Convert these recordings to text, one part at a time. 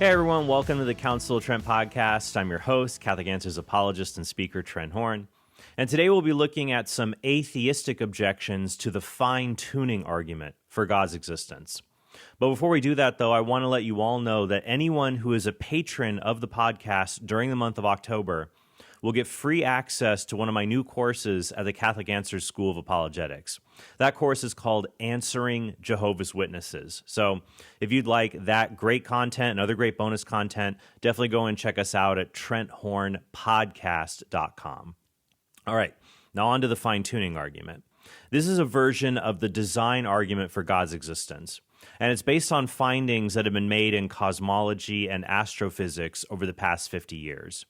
Hey everyone, welcome to the Council of Trent podcast. I'm your host, Catholic Answers apologist and speaker Trent Horn. And today we'll be looking at some atheistic objections to the fine-tuning argument for God's existence. But before we do that, though, I want to let you all know that anyone who is a patron of the podcast during the month of October will get free access to one of my new courses at the Catholic Answers School of Apologetics. That course is called Answering Jehovah's Witnesses. So if you'd like that great content and other great bonus content, definitely go and check us out at trenthornpodcast.com. All right, now on to the fine-tuning argument. This is a version of the design argument for God's existence, and it's based on findings that have been made in cosmology and astrophysics over the past 50 years.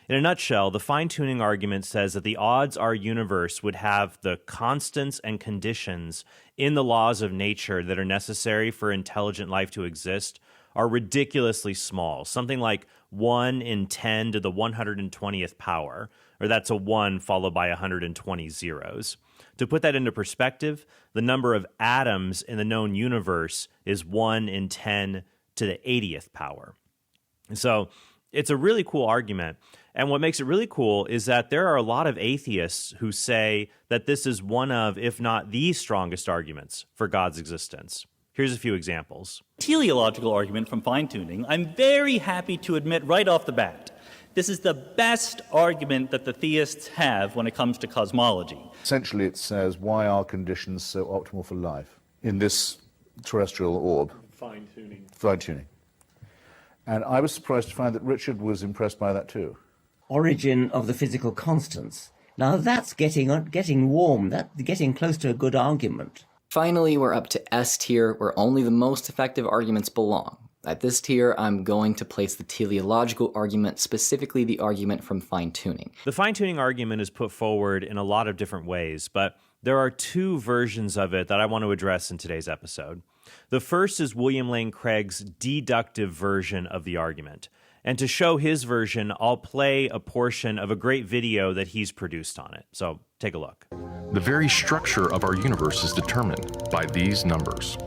In a nutshell, the fine-tuning argument says that the odds our universe would have the constants and conditions in the laws of nature that are necessary for intelligent life to exist are ridiculously small, something like 1 in 10 to the 120th power, or that's a 1 followed by 120 zeros. To put that into perspective, the number of atoms in the known universe is 1 in 10 to the 80th power. So it's a really cool argument. And what makes it really cool is that there are a lot of atheists who say that this is one of, if not the strongest arguments for God's existence. Here's a few examples. Teleological argument from fine-tuning, I'm very happy to admit right off the bat, this is the best argument that the theists have when it comes to cosmology. Essentially, it says, why are conditions so optimal for life in this terrestrial orb? Fine-tuning. And I was surprised to find that Richard was impressed by that too. Origin of the physical constants. Now that's getting warm, that's getting close to a good argument. Finally, we're up to S tier, where only the most effective arguments belong. At this tier, I'm going to place the teleological argument, specifically the argument from fine-tuning. The fine-tuning argument is put forward in a lot of different ways, but there are two versions of it that I want to address in today's episode. The first is William Lane Craig's deductive version of the argument. And to show his version, I'll play a portion of a great video that he's produced on it. So take a look. The very structure of our universe is determined by these numbers.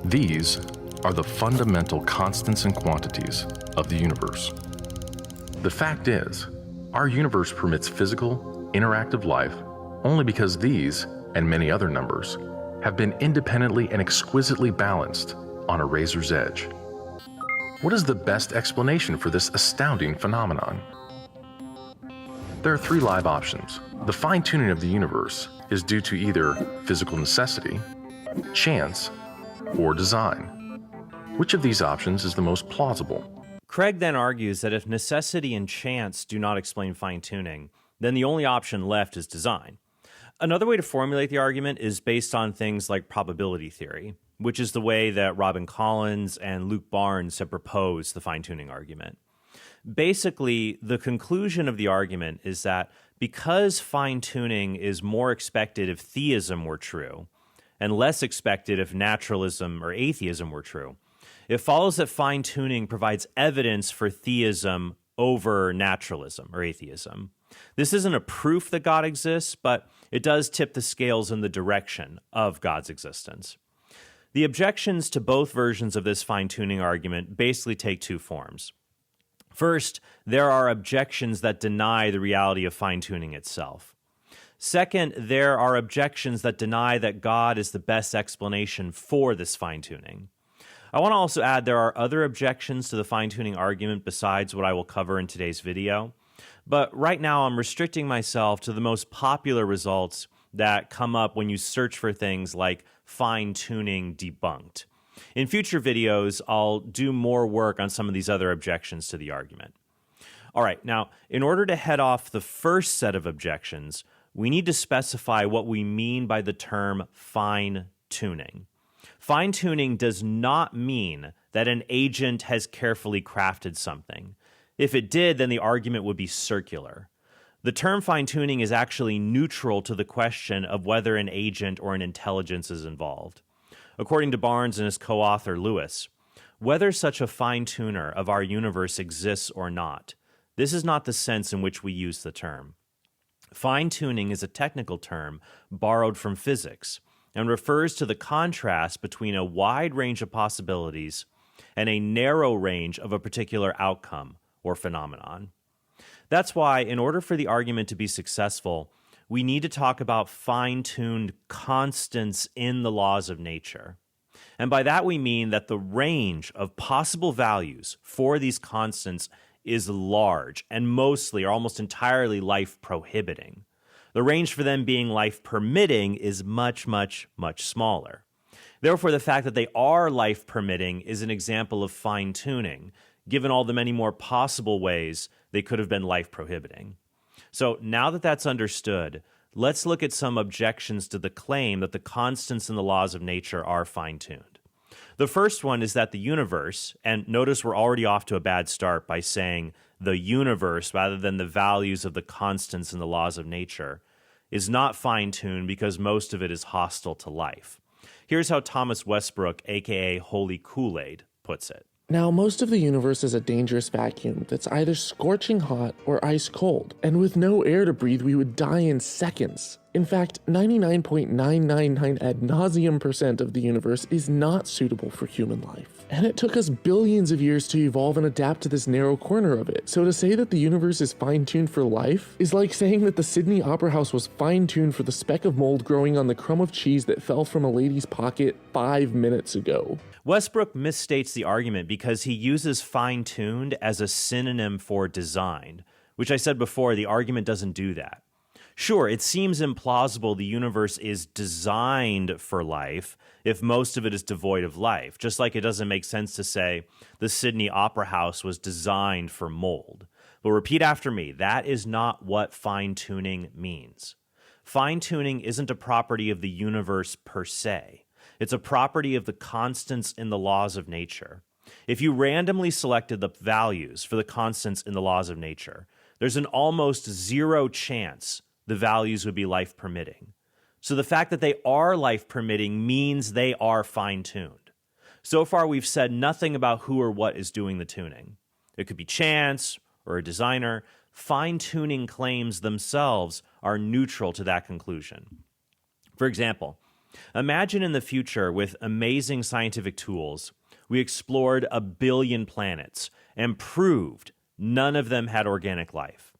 These are the fundamental constants and quantities of the universe. The fact is, our universe permits physical, interactive life only because these, and many other numbers, have been independently and exquisitely balanced on a razor's edge. What is the best explanation for this astounding phenomenon? There are three live options. The fine-tuning of the universe is due to either physical necessity, chance, or design. Which of these options is the most plausible? Craig then argues that if necessity and chance do not explain fine-tuning, then the only option left is design. Another way to formulate the argument is based on things like probability theory, which is the way that Robin Collins and Luke Barnes have proposed the fine-tuning argument. Basically, the conclusion of the argument is that because fine-tuning is more expected if theism were true, and less expected if naturalism or atheism were true, it follows that fine-tuning provides evidence for theism over naturalism or atheism. This isn't a proof that God exists, but it does tip the scales in the direction of God's existence. The objections to both versions of this fine-tuning argument basically take two forms. First, there are objections that deny the reality of fine-tuning itself. Second, there are objections that deny that God is the best explanation for this fine-tuning. I want to also add there are other objections to the fine-tuning argument besides what I will cover in today's video, but right now I'm restricting myself to the most popular results that come up when you search for things like fine-tuning debunked. In future videos, I'll do more work on some of these other objections to the argument. All right, now, in order to head off the first set of objections, we need to specify what we mean by the term fine-tuning. Fine-tuning does not mean that an agent has carefully crafted something. If it did, then the argument would be circular. The term fine-tuning is actually neutral to the question of whether an agent or an intelligence is involved. According to Barnes and his co-author Lewis, whether such a fine-tuner of our universe exists or not, this is not the sense in which we use the term. Fine-tuning is a technical term borrowed from physics and refers to the contrast between a wide range of possibilities and a narrow range of a particular outcome or phenomenon. That's why, in order for the argument to be successful, we need to talk about fine-tuned constants in the laws of nature. And by that we mean that the range of possible values for these constants is large and mostly or almost entirely life-prohibiting. The range for them being life-permitting is much, much, much smaller. Therefore, the fact that they are life-permitting is an example of fine-tuning, given all the many more possible ways they could have been life-prohibiting. So now that that's understood, let's look at some objections to the claim that the constants in the laws of nature are fine-tuned. The first one is that the universe, and notice we're already off to a bad start by saying the universe rather than the values of the constants in the laws of nature, is not fine-tuned because most of it is hostile to life. Here's how Thomas Westbrook, aka Holy Kool-Aid, puts it. Now, most of the universe is a dangerous vacuum that's either scorching hot or ice cold, and with no air to breathe, we would die in seconds. In fact, 99.999 ad nauseum % of the universe is not suitable for human life. And it took us billions of years to evolve and adapt to this narrow corner of it. So to say that the universe is fine-tuned for life is like saying that the Sydney Opera House was fine-tuned for the speck of mold growing on the crumb of cheese that fell from a lady's pocket 5 minutes ago. Westbrook misstates the argument because he uses fine-tuned as a synonym for designed, which I said before, the argument doesn't do that. Sure, it seems implausible the universe is designed for life if most of it is devoid of life, just like it doesn't make sense to say the Sydney Opera House was designed for mold. But repeat after me, that is not what fine-tuning means. Fine-tuning isn't a property of the universe per se. It's a property of the constants in the laws of nature. If you randomly selected the values for the constants in the laws of nature, there's an almost zero chance the values would be life-permitting. So the fact that they are life-permitting means they are fine-tuned. So far, we've said nothing about who or what is doing the tuning. It could be chance or a designer. Fine-tuning claims themselves are neutral to that conclusion. For example, imagine in the future with amazing scientific tools, we explored 1 billion planets and proved none of them had organic life.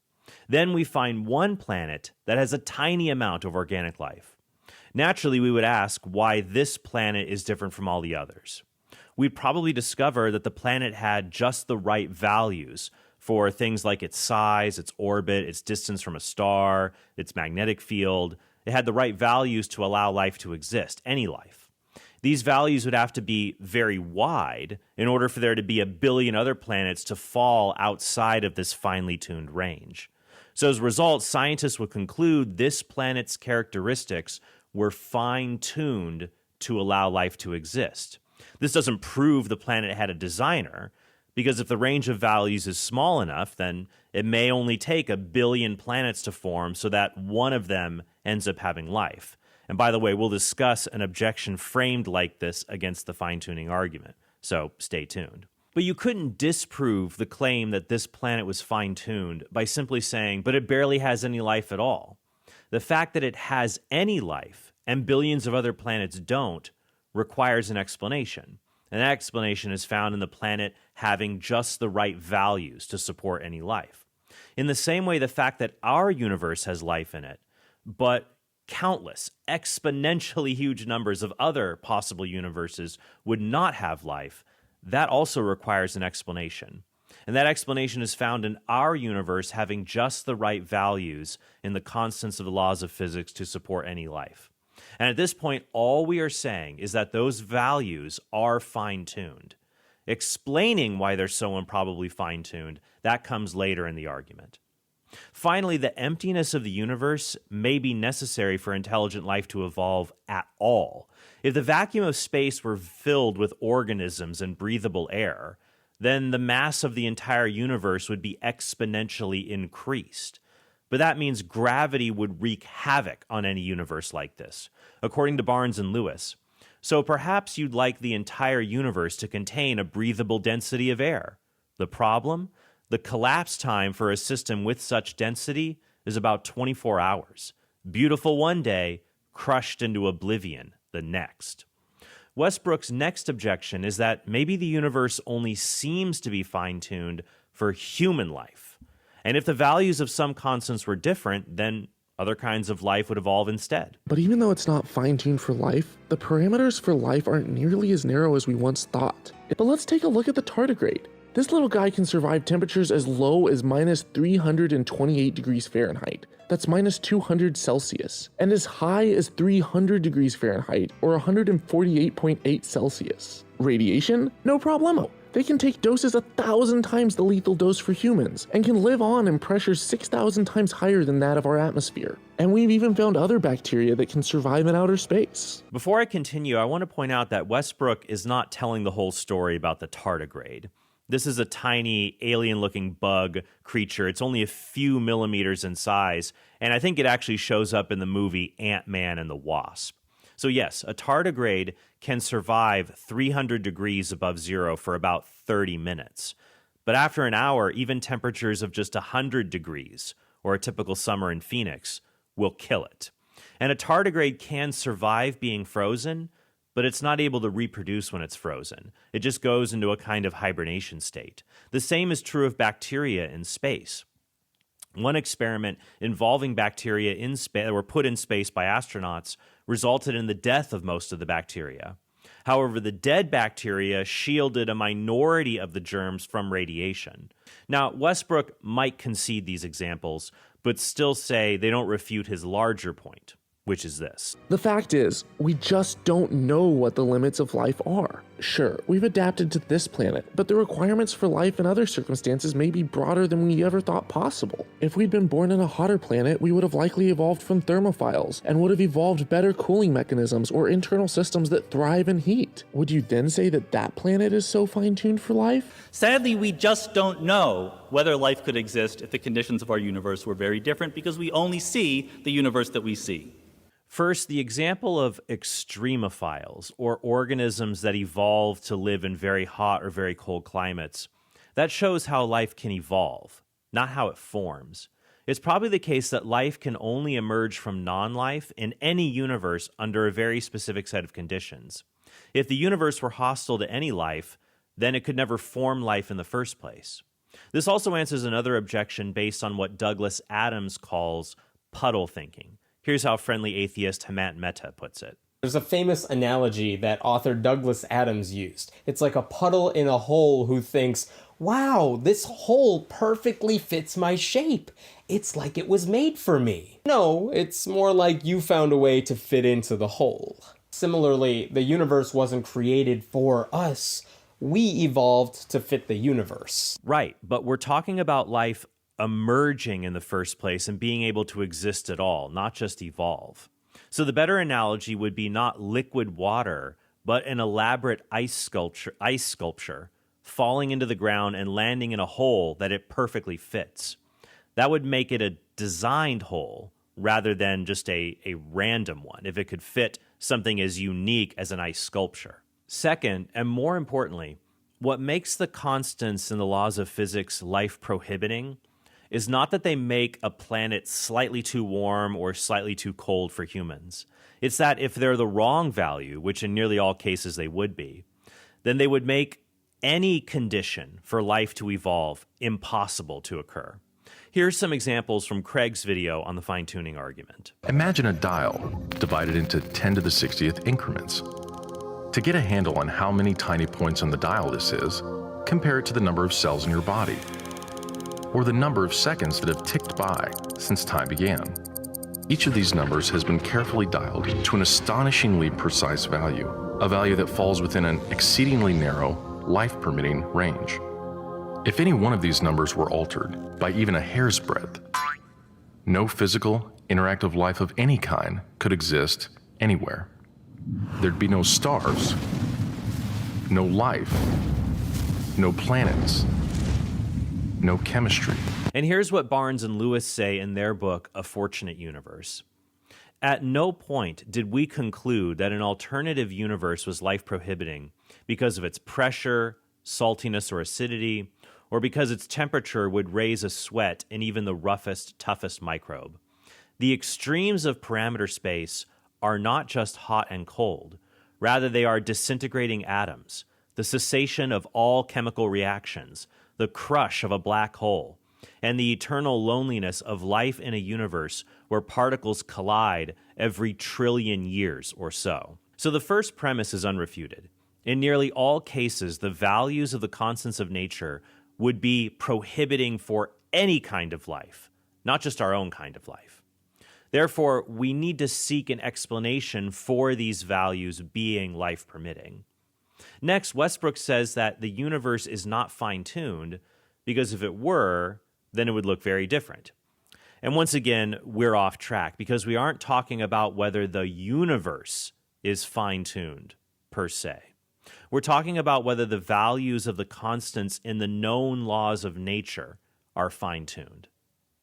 Then we find one planet that has a tiny amount of organic life. Naturally, we would ask why this planet is different from all the others. We'd probably discover that the planet had just the right values for things like its size, its orbit, its distance from a star, its magnetic field. It had the right values to allow life to exist, any life. These values would have to be very wide in order for there to be 1 billion other planets to fall outside of this finely tuned range. So as a result, scientists would conclude this planet's characteristics were fine-tuned to allow life to exist. This doesn't prove the planet had a designer, because if the range of values is small enough, then it may only take 1 billion planets to form so that one of them ends up having life. And by the way, we'll discuss an objection framed like this against the fine-tuning argument, so stay tuned. But you couldn't disprove the claim that this planet was fine-tuned by simply saying, but it barely has any life at all. The fact that it has any life and billions of other planets don't requires an explanation. And that explanation is found in the planet having just the right values to support any life. In the same way, the fact that our universe has life in it, but countless, exponentially huge numbers of other possible universes would not have life, that also requires an explanation. And that explanation is found in our universe having just the right values in the constants of the laws of physics to support any life. And at this point, all we are saying is that those values are fine-tuned. Explaining why they're so improbably fine-tuned, that comes later in the argument. Finally, the emptiness of the universe may be necessary for intelligent life to evolve at all. If the vacuum of space were filled with organisms and breathable air, then the mass of the entire universe would be exponentially increased. But that means gravity would wreak havoc on any universe like this, according to Barnes and Lewis. So perhaps you'd like the entire universe to contain a breathable density of air. The problem? The collapse time for a system with such density is about 24 hours. Beautiful one day, crushed into oblivion the next. Westbrook's next objection is that maybe the universe only seems to be fine-tuned for human life. And if the values of some constants were different, then other kinds of life would evolve instead. But even though it's not fine-tuned for life, the parameters for life aren't nearly as narrow as we once thought. But let's take a look at the tardigrade. This little guy can survive temperatures as low as minus 328 degrees Fahrenheit. That's minus 200 Celsius. And as high as 300 degrees Fahrenheit, or 148.8 Celsius. Radiation? No problemo. They can take doses 1,000 times the lethal dose for humans, and can live on in pressures 6,000 times higher than that of our atmosphere. And we've even found other bacteria that can survive in outer space. Before I continue, I want to point out that Westbrook is not telling the whole story about the tardigrade. This is a tiny, alien-looking bug creature. It's only a few millimeters in size, and I think it actually shows up in the movie Ant-Man and the Wasp. So yes, a tardigrade can survive 300 degrees above zero for about 30 minutes. But after an hour, even temperatures of just 100 degrees, or a typical summer in Phoenix, will kill it. And a tardigrade can survive being frozen, but it's not able to reproduce when it's frozen. It just goes into a kind of hibernation state. The same is true of bacteria in space. One experiment involving bacteria in space that were put in space by astronauts resulted in the death of most of the bacteria. However, the dead bacteria shielded a minority of the germs from radiation. Now, Westbrook might concede these examples, but still say they don't refute his larger point, which is this. The fact is, we just don't know what the limits of life are. Sure, we've adapted to this planet, but the requirements for life in other circumstances may be broader than we ever thought possible. If we'd been born in a hotter planet, we would have likely evolved from thermophiles, and would have evolved better cooling mechanisms or internal systems that thrive in heat. Would you then say that that planet is so fine-tuned for life? Sadly, we just don't know whether life could exist if the conditions of our universe were very different, because we only see the universe that we see. First, the example of extremophiles, or organisms that evolve to live in very hot or very cold climates, that shows how life can evolve, not how it forms. It's probably the case that life can only emerge from non-life in any universe under a very specific set of conditions. If the universe were hostile to any life, then it could never form life in the first place. This also answers another objection based on what Douglas Adams calls puddle thinking. Here's how friendly atheist Hemant Mehta puts it. There's a famous analogy that author Douglas Adams used. It's like a puddle in a hole who thinks, wow, this hole perfectly fits my shape. It's like it was made for me. No, it's more like you found a way to fit into the hole. Similarly, the universe wasn't created for us. We evolved to fit the universe. Right, but we're talking about life emerging in the first place and being able to exist at all, not just evolve. So the better analogy would be not liquid water, but an elaborate ice sculpture falling into the ground and landing in a hole that it perfectly fits. That would make it a designed hole rather than just a random one, if it could fit something as unique as an ice sculpture. Second, and more importantly, what makes the constants in the laws of physics life-prohibiting is not that they make a planet slightly too warm or slightly too cold for humans. It's that if they're the wrong value, which in nearly all cases they would be, then they would make any condition for life to evolve impossible to occur. Here's some examples from Craig's video on the fine-tuning argument. Imagine a dial divided into 10 to the 60th increments. To get a handle on how many tiny points on the dial this is, compare it to the number of cells in your body, or the number of seconds that have ticked by since time began. Each of these numbers has been carefully dialed to an astonishingly precise value, a value that falls within an exceedingly narrow, life-permitting range. If any one of these numbers were altered by even a hair's breadth, no physical, interactive life of any kind could exist anywhere. There'd be no stars, no life, no planets, no chemistry. And here's what Barnes and Lewis say in their book, A Fortunate Universe. At no point did we conclude that an alternative universe was life-prohibiting because of its pressure, saltiness, or acidity, or because its temperature would raise a sweat in even the roughest, toughest microbe. The extremes of parameter space are not just hot and cold. Rather, they are disintegrating atoms, the cessation of all chemical reactions, the crush of a black hole, and the eternal loneliness of life in a universe where particles collide every trillion years or so. So the first premise is unrefuted. In nearly all cases, the values of the constants of nature would be prohibiting for any kind of life, not just our own kind of life. Therefore, we need to seek an explanation for these values being life permitting. Next, Westbrook says that the universe is not fine-tuned because if it were, then it would look very different. And once again, we're off track because we aren't talking about whether the universe is fine-tuned per se. We're talking about whether the values of the constants in the known laws of nature are fine-tuned.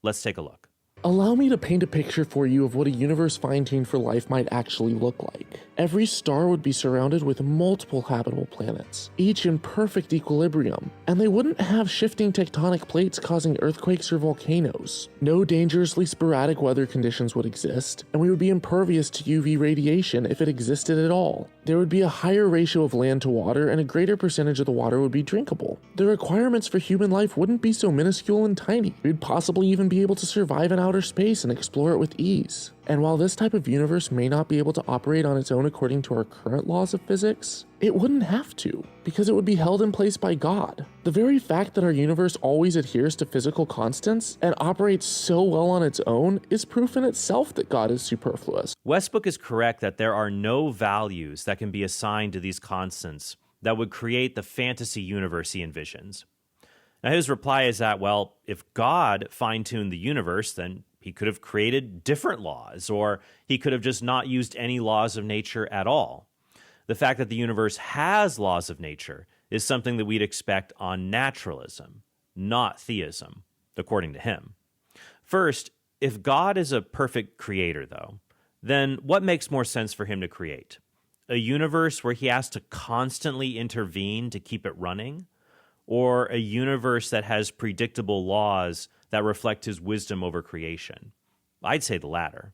Let's take a look. Allow me to paint a picture for you of what a universe fine-tuned for life might actually look like. Every star would be surrounded with multiple habitable planets, each in perfect equilibrium, and they wouldn't have shifting tectonic plates causing earthquakes or volcanoes. No dangerously sporadic weather conditions would exist, and we would be impervious to UV radiation if it existed at all. There would be a higher ratio of land to water, and a greater percentage of the water would be drinkable. The requirements for human life wouldn't be so minuscule and tiny. We'd possibly even be able to survive in outer space and explore it with ease. And while this type of universe may not be able to operate on its own according to our current laws of physics, it wouldn't have to, because it would be held in place by God. The very fact that our universe always adheres to physical constants and operates so well on its own is proof in itself that God is superfluous. Westbrook is correct that there are no values that can be assigned to these constants that would create the fantasy universe he envisions. Now his reply is that, well, if God fine-tuned the universe, then he could have created different laws, or he could have just not used any laws of nature at all. The fact that the universe has laws of nature is something that we'd expect on naturalism, not theism, according to him. First, if God is a perfect creator, though, then what makes more sense for him to create? A universe where he has to constantly intervene to keep it running? Or a universe that has predictable laws that reflect his wisdom over creation? I'd say the latter.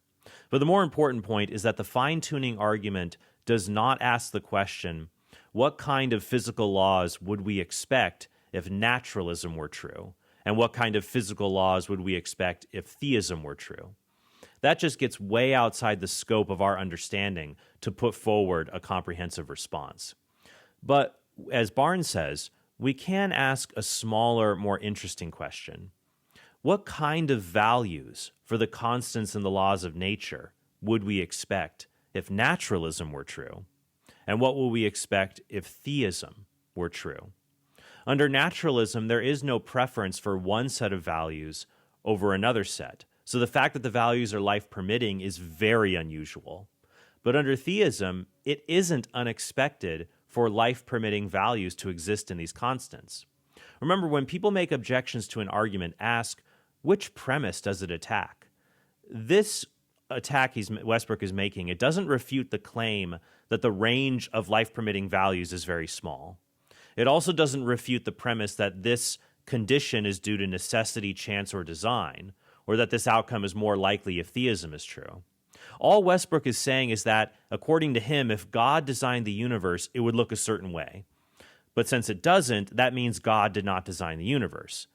But the more important point is that the fine-tuning argument does not ask the question, what kind of physical laws would we expect if naturalism were true? And what kind of physical laws would we expect if theism were true? That just gets way outside the scope of our understanding to put forward a comprehensive response. But as Barnes says, we can ask a smaller, more interesting question. What kind of values for the constants in the laws of nature would we expect if naturalism were true? And what will we expect if theism were true? Under naturalism, there is no preference for one set of values over another set. So the fact that the values are life-permitting is very unusual. But under theism, it isn't unexpected for life-permitting values to exist in these constants. Remember, when people make objections to an argument, ask, which premise does it attack? This attack Westbrook is making, it doesn't refute the claim that the range of life-permitting values is very small. It also doesn't refute the premise that this condition is due to necessity, chance, or design, or that this outcome is more likely if theism is true. All Westbrook is saying is that, according to him, if God designed the universe, it would look a certain way. But since it doesn't, that means God did not design the universe,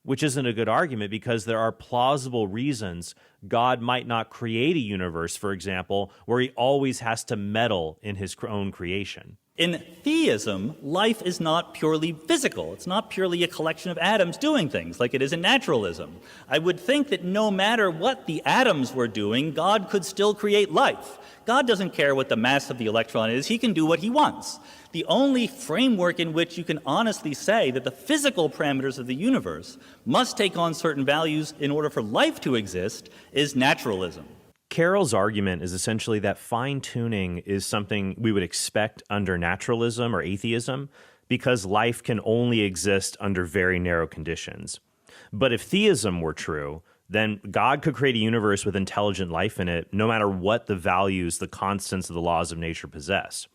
which isn't a good argument because there are plausible reasons God might not create a universe, for example, where he always has to meddle in his own creation. In theism, life is not purely physical. It's not purely a collection of atoms doing things like it is in naturalism. I would think that no matter what the atoms were doing, God could still create life. God doesn't care what the mass of the electron is. He can do what he wants. The only framework in which you can honestly say that the physical parameters of the universe must take on certain values in order for life to exist is naturalism. Carroll's argument is essentially that fine-tuning is something we would expect under naturalism or atheism because life can only exist under very narrow conditions. But if theism were true, then God could create a universe with intelligent life in it no matter what the values, the constants of the laws of nature possess.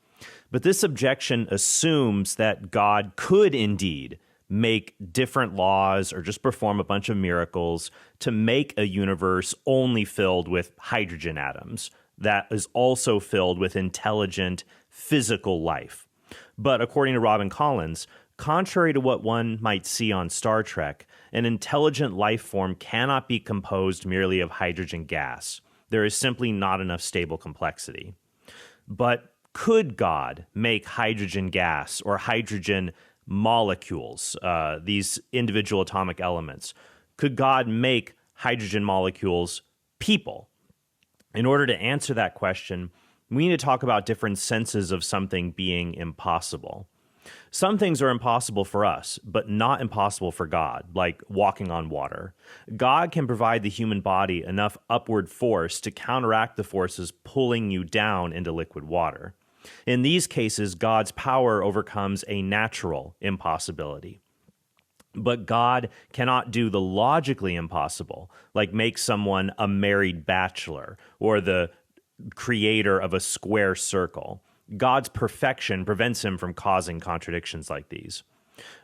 But this objection assumes that God could indeed make different laws or just perform a bunch of miracles to make a universe only filled with hydrogen atoms, that is also filled with intelligent physical life. But according to Robin Collins, contrary to what one might see on Star Trek, an intelligent life form cannot be composed merely of hydrogen gas. There is simply not enough stable complexity. But could God make hydrogen gas or hydrogen molecules, these individual atomic elements? Could God make hydrogen molecules people? In order to answer that question, we need to talk about different senses of something being impossible. Some things are impossible for us, but not impossible for God, like walking on water. God can provide the human body enough upward force to counteract the forces pulling you down into liquid water. In these cases, God's power overcomes a natural impossibility. But God cannot do the logically impossible, like make someone a married bachelor or the creator of a square circle. God's perfection prevents him from causing contradictions like these.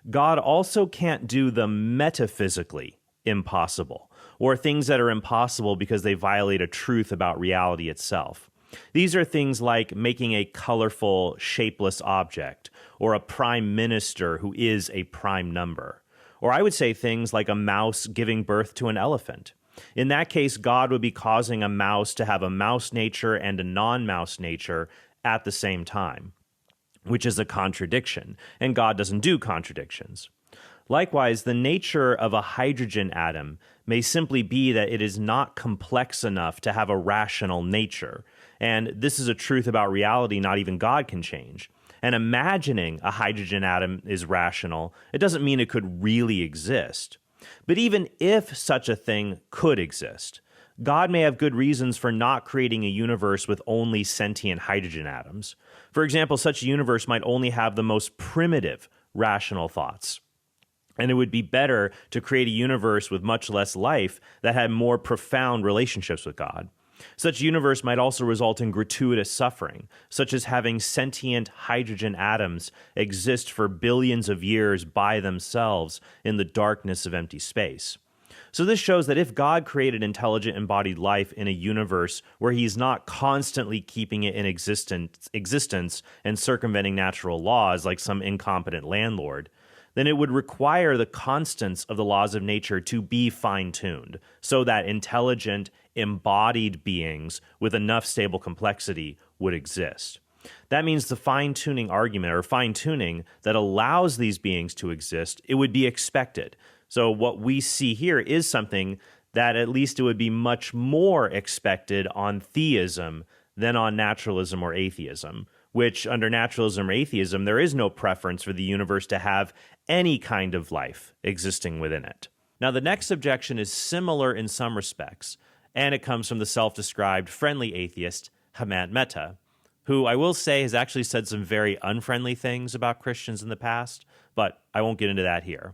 God also can't do the metaphysically impossible, or things that are impossible because they violate a truth about reality itself. These are things like making a colorful, shapeless object, or a prime minister who is a prime number. Or I would say things like a mouse giving birth to an elephant. In that case, God would be causing a mouse to have a mouse nature and a non-mouse nature at the same time, which is a contradiction, and God doesn't do contradictions. Likewise, the nature of a hydrogen atom may simply be that it is not complex enough to have a rational nature, and this is a truth about reality not even God can change. And imagining a hydrogen atom is rational, it doesn't mean it could really exist. But even if such a thing could exist, God may have good reasons for not creating a universe with only sentient hydrogen atoms. For example, such a universe might only have the most primitive rational thoughts. And it would be better to create a universe with much less life that had more profound relationships with God. Such a universe might also result in gratuitous suffering, such as having sentient hydrogen atoms exist for billions of years by themselves in the darkness of empty space. So this shows that if God created intelligent embodied life in a universe where he's not constantly keeping it in existence and circumventing natural laws like some incompetent landlord, then it would require the constants of the laws of nature to be fine-tuned so that intelligent, embodied beings with enough stable complexity would exist. That means the fine-tuning argument or fine-tuning that allows these beings to exist, it would be expected. So what we see here is something that at least it would be much more expected on theism than on naturalism or atheism, which under naturalism or atheism, there is no preference for the universe to have any kind of life existing within it. Now, the next objection is similar in some respects, and it comes from the self-described friendly atheist, Hemant Mehta, who I will say has actually said some very unfriendly things about Christians in the past, but I won't get into that here.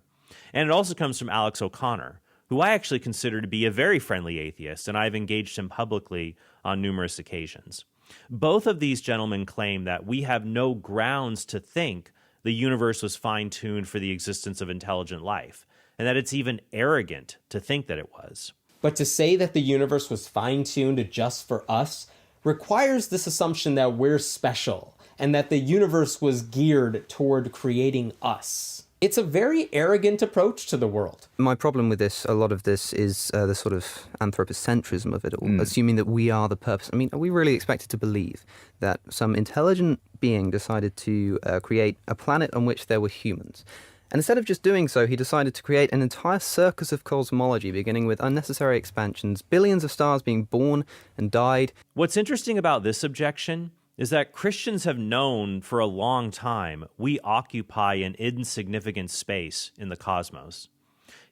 And it also comes from Alex O'Connor, who I actually consider to be a very friendly atheist, and I've engaged him publicly on numerous occasions. Both of these gentlemen claim that we have no grounds to think the universe was fine-tuned for the existence of intelligent life, and that it's even arrogant to think that it was. But to say that the universe was fine-tuned just for us requires this assumption that we're special, and that the universe was geared toward creating us. It's a very arrogant approach to the world. My problem with this, a lot of this, is the sort of anthropocentrism of it all, assuming that we are the purpose. I mean, are we really expected to believe that some intelligent being decided to create a planet on which there were humans? And instead of just doing so, he decided to create an entire circus of cosmology, beginning with unnecessary expansions, billions of stars being born and died. What's interesting about this objection is that Christians have known for a long time we occupy an insignificant space in the cosmos.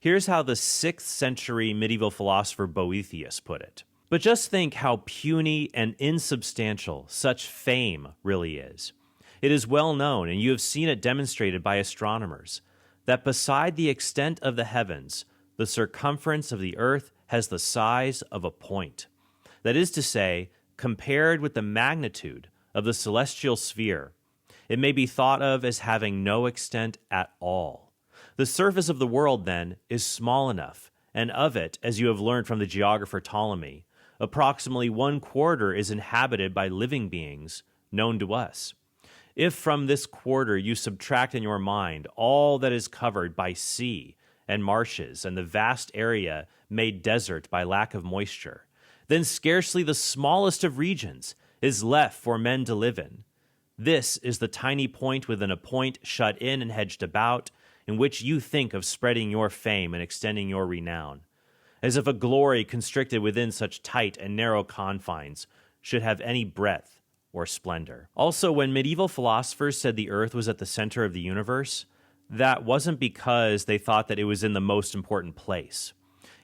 Here's how the 6th century medieval philosopher Boethius put it. But just think how puny and insubstantial such fame really is. It is well known, and you have seen it demonstrated by astronomers, that beside the extent of the heavens, the circumference of the earth has the size of a point. That is to say, compared with the magnitude of the celestial sphere, it may be thought of as having no extent at all. The surface of the world, then, is small enough, and of it, as you have learned from the geographer Ptolemy, approximately 1/4 is inhabited by living beings known to us. If from this quarter you subtract in your mind all that is covered by sea and marshes and the vast area made desert by lack of moisture, then scarcely the smallest of regions is left for men to live in. This is the tiny point within a point shut in and hedged about, in which you think of spreading your fame and extending your renown, as if a glory constricted within such tight and narrow confines should have any breadth or splendor. Also, when medieval philosophers said the earth was at the center of the universe, that wasn't because they thought that it was in the most important place.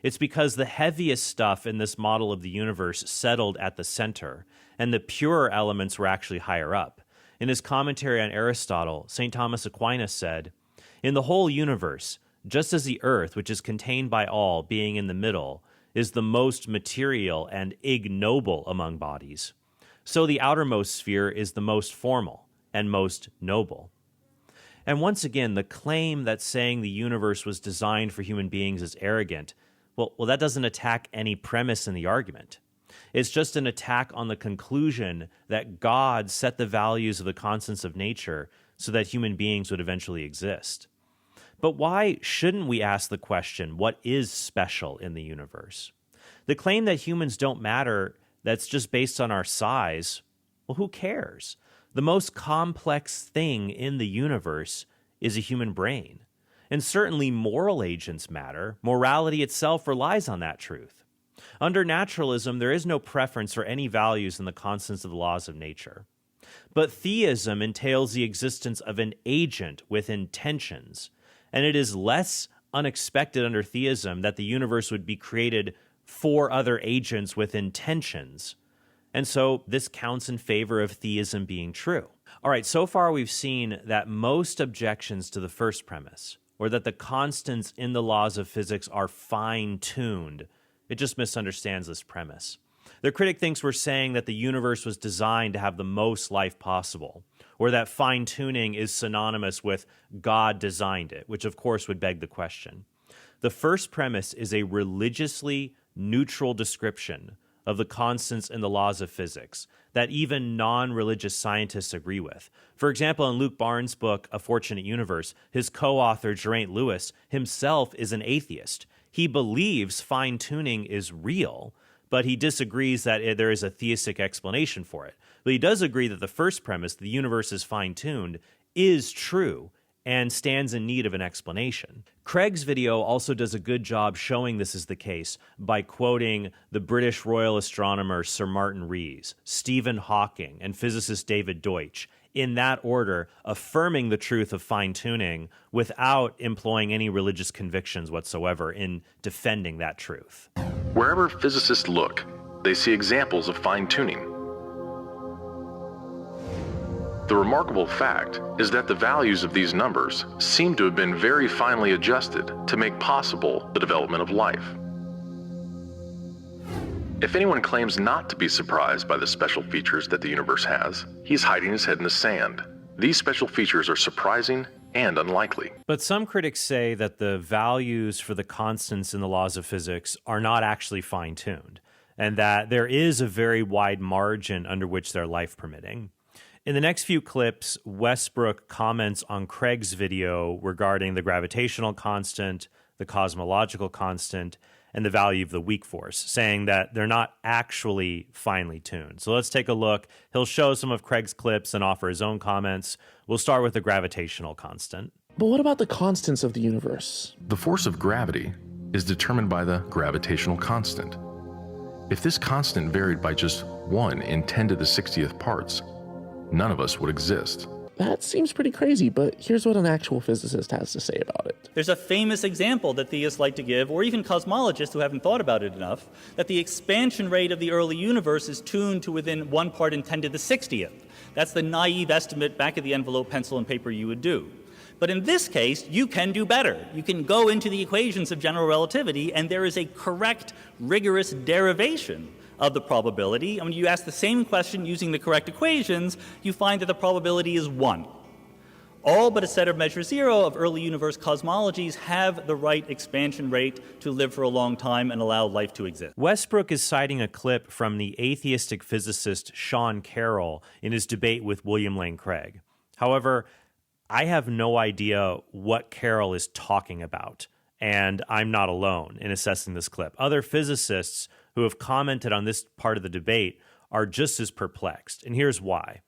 It's because the heaviest stuff in this model of the universe settled at the center, and the purer elements were actually higher up. In his commentary on Aristotle, St. Thomas Aquinas said, "In the whole universe, just as the earth, which is contained by all, being in the middle, is the most material and ignoble among bodies, so the outermost sphere is the most formal and most noble." And once again, the claim that saying the universe was designed for human beings is arrogant, well, that doesn't attack any premise in the argument. It's just an attack on the conclusion that God set the values of the constants of nature so that human beings would eventually exist. But why shouldn't we ask the question, what is special in the universe? The claim that humans don't matter, that's just based on our size, well, who cares? The most complex thing in the universe is a human brain. And certainly moral agents matter. Morality itself relies on that truth. Under naturalism, there is no preference for any values in the constants of the laws of nature. But theism entails the existence of an agent with intentions, and it is less unexpected under theism that the universe would be created for other agents with intentions. And so this counts in favor of theism being true. All right, so far we've seen that most objections to the first premise, or that the constants in the laws of physics are fine-tuned, it just misunderstands this premise. The critic thinks we're saying that the universe was designed to have the most life possible, or that fine-tuning is synonymous with God designed it, which of course would beg the question. The first premise is a religiously neutral description of the constants in the laws of physics that even non-religious scientists agree with. For example, in Luke Barnes' book, A Fortunate Universe, his co-author, Geraint Lewis, himself is an atheist. He believes fine-tuning is real, but he disagrees that there is a theistic explanation for it. But he does agree that the first premise, the universe is fine-tuned, is true and stands in need of an explanation. Craig's video also does a good job showing this is the case by quoting the British Royal Astronomer Sir Martin Rees, Stephen Hawking, and physicist David Deutsch, in that order, affirming the truth of fine-tuning without employing any religious convictions whatsoever in defending that truth. Wherever physicists look, they see examples of fine-tuning. The remarkable fact is that the values of these numbers seem to have been very finely adjusted to make possible the development of life. If anyone claims not to be surprised by the special features that the universe has, he's hiding his head in the sand. These special features are surprising and unlikely. But some critics say that the values for the constants in the laws of physics are not actually fine-tuned, and that there is a very wide margin under which they're life-permitting. In the next few clips, Westbrook comments on Craig's video regarding the gravitational constant, the cosmological constant, and the value of the weak force, saying that they're not actually finely tuned. So let's take a look. He'll show some of Craig's clips and offer his own comments. We'll start with the gravitational constant. But what about the constants of the universe? The force of gravity is determined by the gravitational constant. If this constant varied by just 1 in 10 to the 60th parts, none of us would exist. That seems pretty crazy, but here's what an actual physicist has to say about it. There's a famous example that theists like to give, or even cosmologists who haven't thought about it enough, that the expansion rate of the early universe is tuned to within 1 part in 10 to the 60th. That's the naive estimate back of the envelope, pencil, and paper you would do. But in this case, you can do better. You can go into the equations of general relativity, and there is a correct, rigorous derivation of the probability. And when you ask the same question using the correct equations, you find that the probability is 1. All but a set of measure zero of early universe cosmologies have the right expansion rate to live for a long time and allow life to exist. Westbrook is citing a clip from the atheistic physicist Sean Carroll in his debate with William Lane Craig. However, I have no idea what Carroll is talking about, and I'm not alone in assessing this clip. Other physicists who have commented on this part of the debate are just as perplexed, and here's why.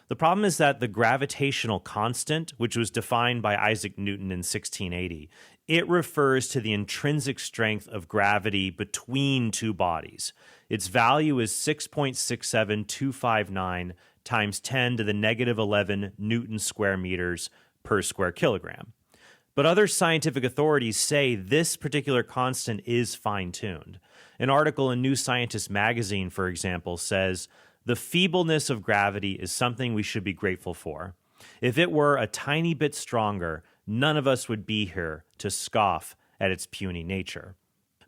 The problem is that the gravitational constant, which was defined by Isaac Newton in 1680, it refers to the intrinsic strength of gravity between two bodies. Its value is 6.67259 times 10 to the negative 11 Newton square meters per square kilogram. But other scientific authorities say this particular constant is fine-tuned. An article in New Scientist magazine, for example, says, "The feebleness of gravity is something we should be grateful for. If it were a tiny bit stronger, none of us would be here to scoff at its puny nature."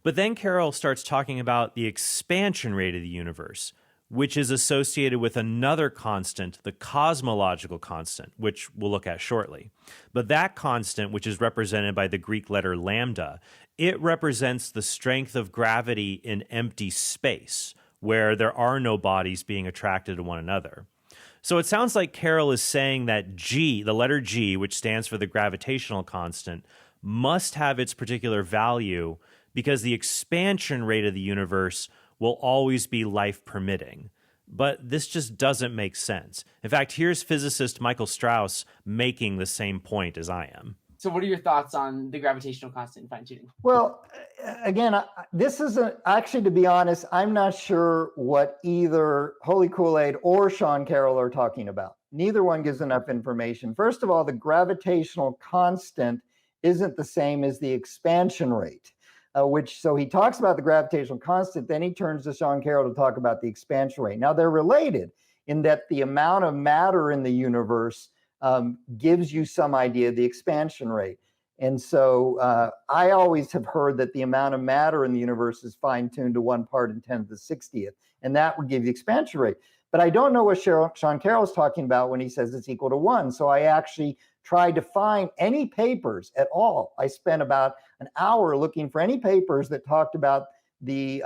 But then Carroll starts talking about the expansion rate of the universe, which is associated with another constant, the cosmological constant, which we'll look at shortly. But that constant, which is represented by the Greek letter lambda, it represents the strength of gravity in empty space, where there are no bodies being attracted to one another. So it sounds like Carroll is saying that G, the letter G, which stands for the gravitational constant, must have its particular value because the expansion rate of the universe will always be life permitting. But this just doesn't make sense. In fact, here's physicist Michael Strauss making the same point as I am. So what are your thoughts on the gravitational constant fine-tuning? Well, again, this isn't actually, to be honest, I'm not sure what either Holy Kool-Aid or Sean Carroll are talking about. Neither one gives enough information. First of all, the gravitational constant isn't the same as the expansion rate. So he talks about the gravitational constant, then he turns to Sean Carroll to talk about the expansion rate. Now, they're related in that the amount of matter in the universe gives you some idea of the expansion rate. And so I always have heard that the amount of matter in the universe is fine-tuned to 1 part in 10 to the 60th, and that would give the expansion rate. But I don't know what Sean Carroll is talking about when he says it's equal to 1. So I actually tried to find any papers at all. I spent about an hour looking for any papers that talked about the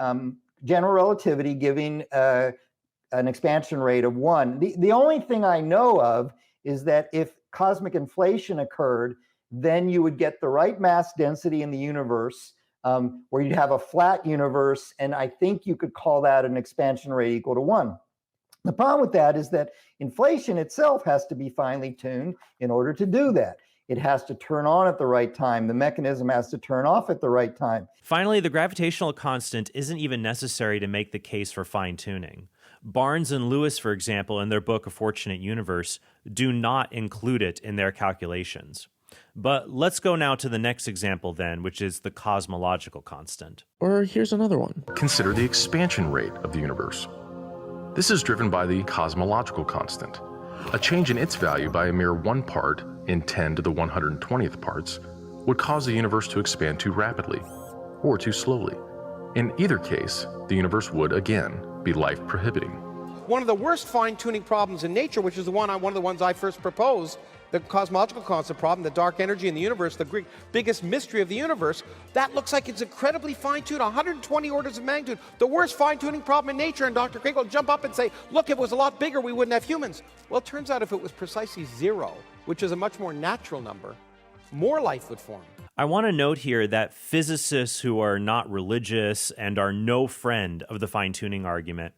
general relativity giving an expansion rate of 1. The only thing I know of is that if cosmic inflation occurred, then you would get the right mass density in the universe, where you'd have a flat universe, and I think you could call that an expansion rate equal to 1. The problem with that is that inflation itself has to be finely tuned in order to do that. It has to turn on at the right time. The mechanism has to turn off at the right time. Finally, the gravitational constant isn't even necessary to make the case for fine-tuning. Barnes and Lewis, for example, in their book A Fortunate Universe, do not include it in their calculations. But let's go now to the next example then, which is the cosmological constant. Or here's another one. Consider the expansion rate of the universe. This is driven by the cosmological constant. A change in its value by a mere 1 part in 10 to the 120th parts would cause the universe to expand too rapidly or too slowly. In either case, the universe would, again, be life prohibiting. One of the worst fine-tuning problems in nature, which is one of the ones I first proposed, the cosmological constant problem, the dark energy in the universe, the biggest mystery of the universe, that looks like it's incredibly fine-tuned, 120 orders of magnitude, the worst fine-tuning problem in nature, and Dr. Craig will jump up and say, look, if it was a lot bigger, we wouldn't have humans. Well, it turns out if it was precisely 0, which is a much more natural number, more life would form. I want to note here that physicists who are not religious and are no friend of the fine-tuning argument,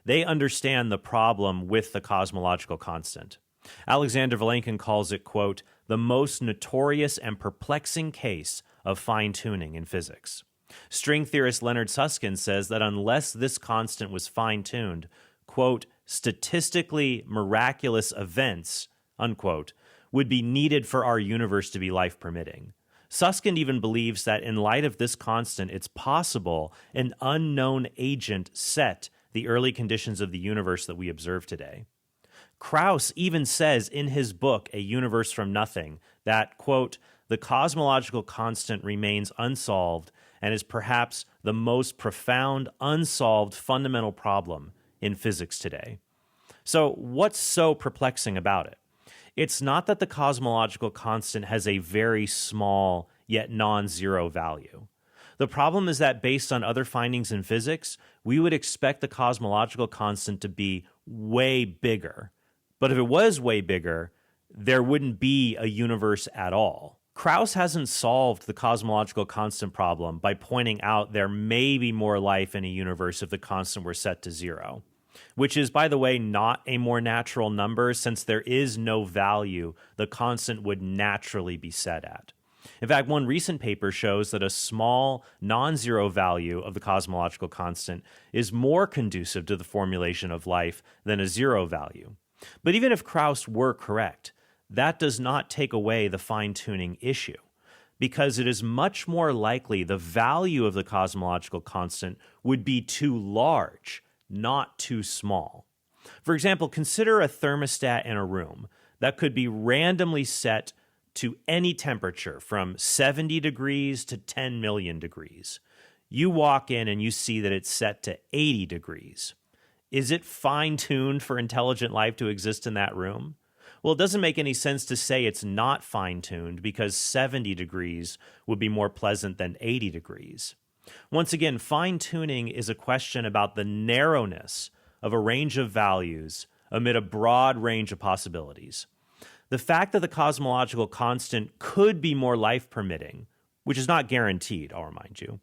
they understand the problem with the cosmological constant. Alexander Vilenkin calls it, quote, the most notorious and perplexing case of fine-tuning in physics. String theorist Leonard Susskind says that unless this constant was fine-tuned, quote, statistically miraculous events, unquote, would be needed for our universe to be life-permitting. Susskind even believes that in light of this constant, it's possible an unknown agent set the early conditions of the universe that we observe today. Krauss even says in his book, A Universe from Nothing, that, quote, the cosmological constant remains unsolved and is perhaps the most profound, unsolved fundamental problem in physics today. So what's so perplexing about it? It's not that the cosmological constant has a very small yet non-zero value. The problem is that based on other findings in physics, we would expect the cosmological constant to be way bigger. But if it was way bigger, there wouldn't be a universe at all. Krauss hasn't solved the cosmological constant problem by pointing out there may be more life in a universe if the constant were set to 0, which is, by the way, not a more natural number since there is no value the constant would naturally be set at. In fact, one recent paper shows that a small, non-zero value of the cosmological constant is more conducive to the formulation of life than a 0 value. But even if Krauss were correct, that does not take away the fine-tuning issue, because it is much more likely the value of the cosmological constant would be too large, not too small. For example, consider a thermostat in a room that could be randomly set to any temperature from 70 degrees to 10 million degrees. You walk in and you see that it's set to 80 degrees. Is it fine-tuned for intelligent life to exist in that room? Well, it doesn't make any sense to say it's not fine-tuned because 70 degrees would be more pleasant than 80 degrees. Once again, fine-tuning is a question about the narrowness of a range of values amid a broad range of possibilities. The fact that the cosmological constant could be more life-permitting, which is not guaranteed, I'll remind you,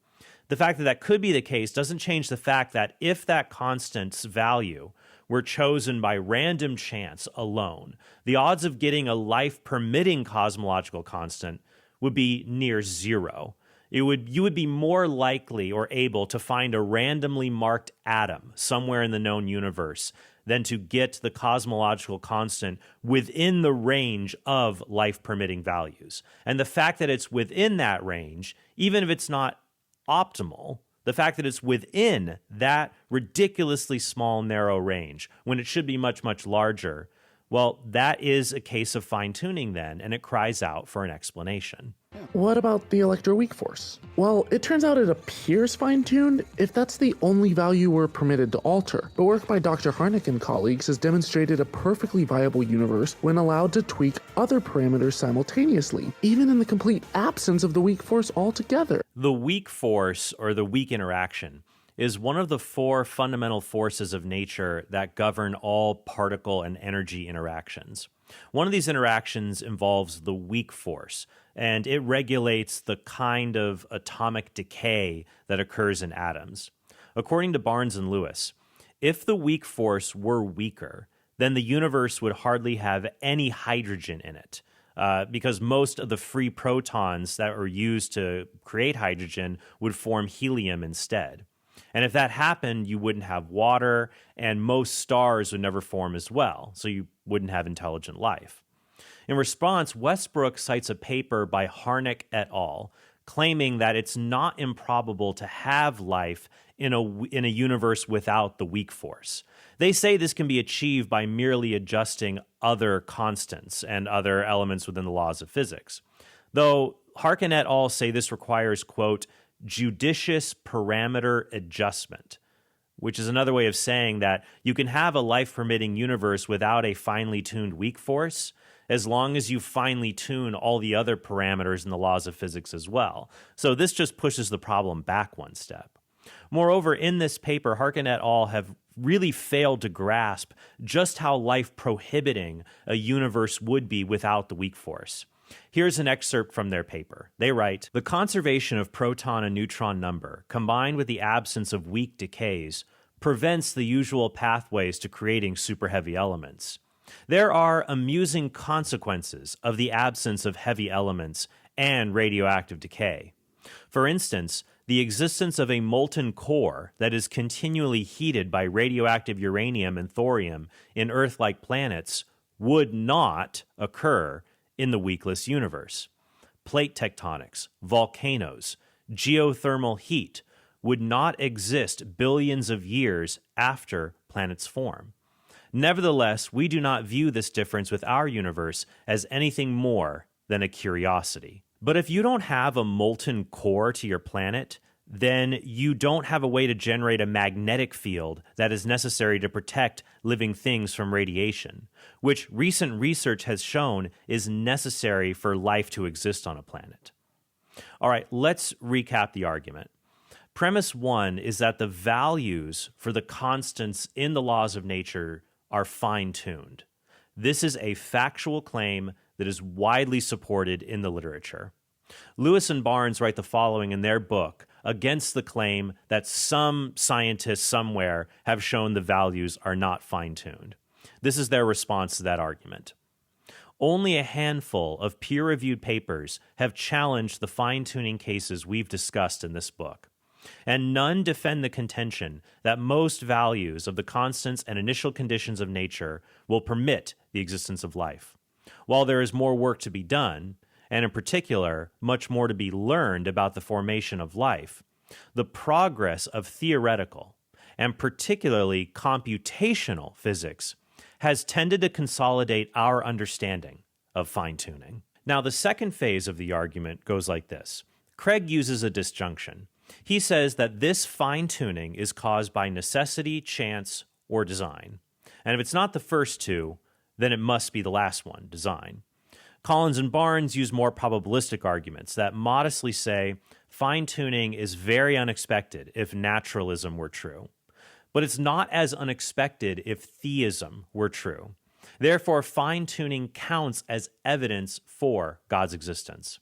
the fact that that could be the case doesn't change the fact that if that constant's value were chosen by random chance alone, the odds of getting a life-permitting cosmological constant would be near 0. You would be more likely or able to find a randomly marked atom somewhere in the known universe than to get the cosmological constant within the range of life-permitting values. And the fact that it's within that range, even if it's not optimal, the fact that it's within that ridiculously small, narrow range, when it should be much, much larger, well, that is a case of fine-tuning then, and it cries out for an explanation. What about the electroweak force? Well, it turns out it appears fine-tuned if that's the only value we're permitted to alter. But work by Dr. Harnick and colleagues has demonstrated a perfectly viable universe when allowed to tweak other parameters simultaneously, even in the complete absence of the weak force altogether. The weak force, or the weak interaction, is one of the 4 fundamental forces of nature that govern all particle and energy interactions. One of these interactions involves the weak force, and it regulates the kind of atomic decay that occurs in atoms. According to Barnes and Lewis, if the weak force were weaker, then the universe would hardly have any hydrogen in it, because most of the free protons that are used to create hydrogen would form helium instead. And if that happened, you wouldn't have water, and most stars would never form as well, so you wouldn't have intelligent life. In response, Westbrook cites a paper by Harnick et al., claiming that it's not improbable to have life in a universe without the weak force. They say this can be achieved by merely adjusting other constants and other elements within the laws of physics. Though Harkin et al. Say this requires, quote, judicious parameter adjustment, which is another way of saying that you can have a life-permitting universe without a finely tuned weak force, as long as you finely tune all the other parameters in the laws of physics as well. So this just pushes the problem back one step. Moreover, in this paper, Harkin et al. Have really failed to grasp just how life-prohibiting a universe would be without the weak force. Here's an excerpt from their paper. They write, "The conservation of proton and neutron number, combined with the absence of weak decays, prevents the usual pathways to creating superheavy elements. There are amusing consequences of the absence of heavy elements and radioactive decay. For instance, the existence of a molten core that is continually heated by radioactive uranium and thorium in Earth-like planets would not occur in the weakless universe. Plate tectonics, volcanoes, geothermal heat would not exist billions of years after planets form. Nevertheless, we do not view this difference with our universe as anything more than a curiosity. But if you don't have a molten core to your planet, then you don't have a way to generate a magnetic field that is necessary to protect living things from radiation, which recent research has shown is necessary for life to exist on a planet. All right, let's recap the argument. Premise one is that the values for the constants in the laws of nature are fine-tuned. This is a factual claim that is widely supported in the literature. Lewis and Barnes write the following in their book against the claim that some scientists somewhere have shown the values are not fine-tuned. This is their response to that argument. Only a handful of peer-reviewed papers have challenged the fine-tuning cases we've discussed in this book, and none defend the contention that most values of the constants and initial conditions of nature will permit the existence of life. While there is more work to be done, and in particular, much more to be learned about the formation of life, the progress of theoretical, and particularly computational physics has tended to consolidate our understanding of fine-tuning. Now, the second phase of the argument goes like this. Craig uses a disjunction. He says that this fine-tuning is caused by necessity, chance, or design. And if it's not the first two, then it must be the last one, design. Collins and Barnes use more probabilistic arguments that modestly say fine-tuning is very unexpected if naturalism were true. But it's not as unexpected if theism were true. Therefore, fine-tuning counts as evidence for God's existence.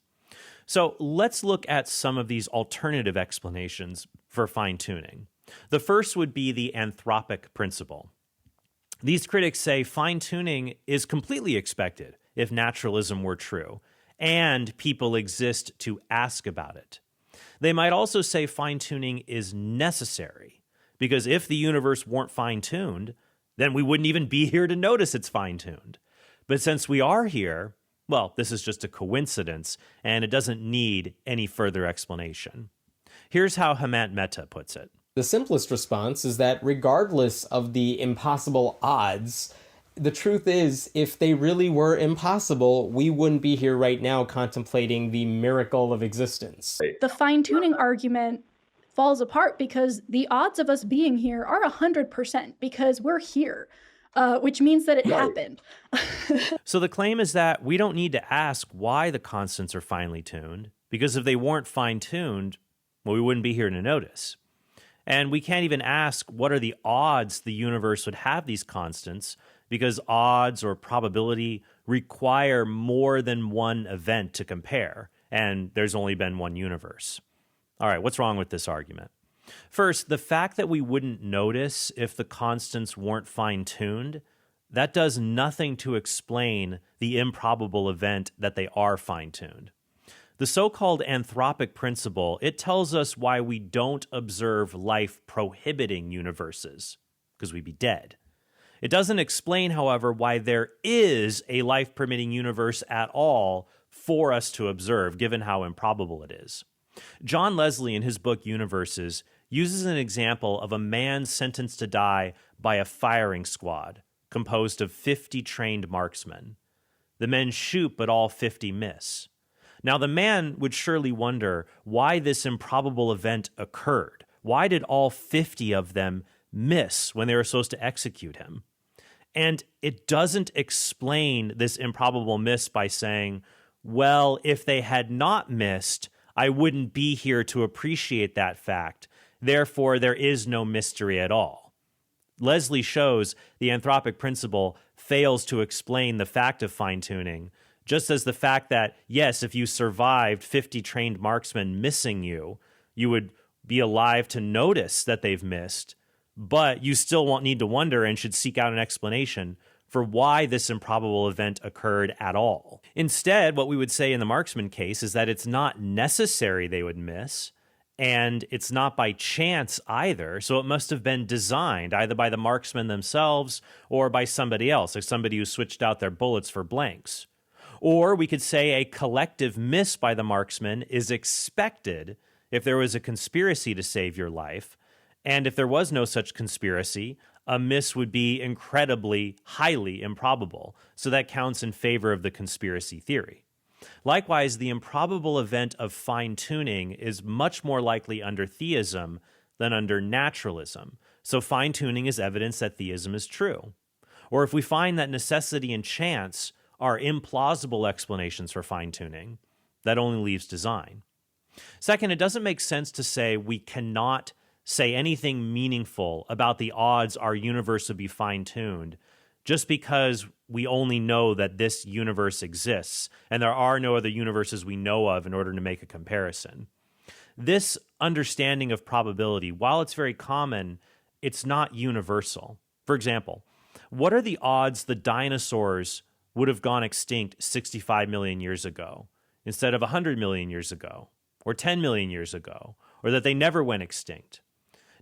So let's look at some of these alternative explanations for fine-tuning. The first would be the anthropic principle. These critics say fine-tuning is completely expected if naturalism were true, and people exist to ask about it. They might also say fine-tuning is necessary, because if the universe weren't fine-tuned, then we wouldn't even be here to notice it's fine-tuned. But since we are here, well, this is just a coincidence, and it doesn't need any further explanation. Here's how Hemant Mehta puts it. The simplest response is that regardless of the impossible odds, the truth is, if they really were impossible, we wouldn't be here right now contemplating the miracle of existence. The fine-tuning argument falls apart because the odds of us being here are 100% because we're here, which means that it happened. So the claim is that we don't need to ask why the constants are finely tuned, because if they weren't fine-tuned, well, we wouldn't be here to notice. And we can't even ask what are the odds the universe would have these constants, because odds or probability require more than one event to compare, and there's only been one universe. All right, what's wrong with this argument? First, the fact that we wouldn't notice if the constants weren't fine-tuned, that does nothing to explain the improbable event that they are fine-tuned. The so-called anthropic principle, it tells us why we don't observe life-prohibiting universes, because we'd be dead. It doesn't explain, however, why there is a life-permitting universe at all for us to observe, given how improbable it is. John Leslie, in his book Universes, uses an example of a man sentenced to die by a firing squad composed of 50 trained marksmen. The men shoot, but all 50 miss. Now, the man would surely wonder why this improbable event occurred. Why did all 50 of them miss when they were supposed to execute him? And it doesn't explain this improbable miss by saying, well, if they had not missed, I wouldn't be here to appreciate that fact. Therefore, there is no mystery at all. Leslie shows the anthropic principle fails to explain the fact of fine-tuning, just as the fact that, yes, if you survived 50 trained marksmen missing you, you would be alive to notice that they've missed, but you still won't need to wonder and should seek out an explanation for why this improbable event occurred at all. Instead, what we would say in the marksman case is that it's not necessary they would miss, and it's not by chance either, so it must have been designed either by the marksmen themselves or by somebody else, like somebody who switched out their bullets for blanks. Or we could say a collective miss by the marksman is expected if there was a conspiracy to save your life, and if there was no such conspiracy, a miss would be incredibly, highly improbable. So that counts in favor of the conspiracy theory. Likewise, the improbable event of fine-tuning is much more likely under theism than under naturalism. So fine-tuning is evidence that theism is true. Or if we find that necessity and chance are implausible explanations for fine-tuning, that only leaves design. Second, it doesn't make sense to say we cannot say anything meaningful about the odds our universe would be fine-tuned just because we only know that this universe exists and there are no other universes we know of in order to make a comparison. This understanding of probability, while it's very common, it's not universal. For example, what are the odds the dinosaurs would have gone extinct 65 million years ago instead of 100 million years ago, or 10 million years ago, or that they never went extinct?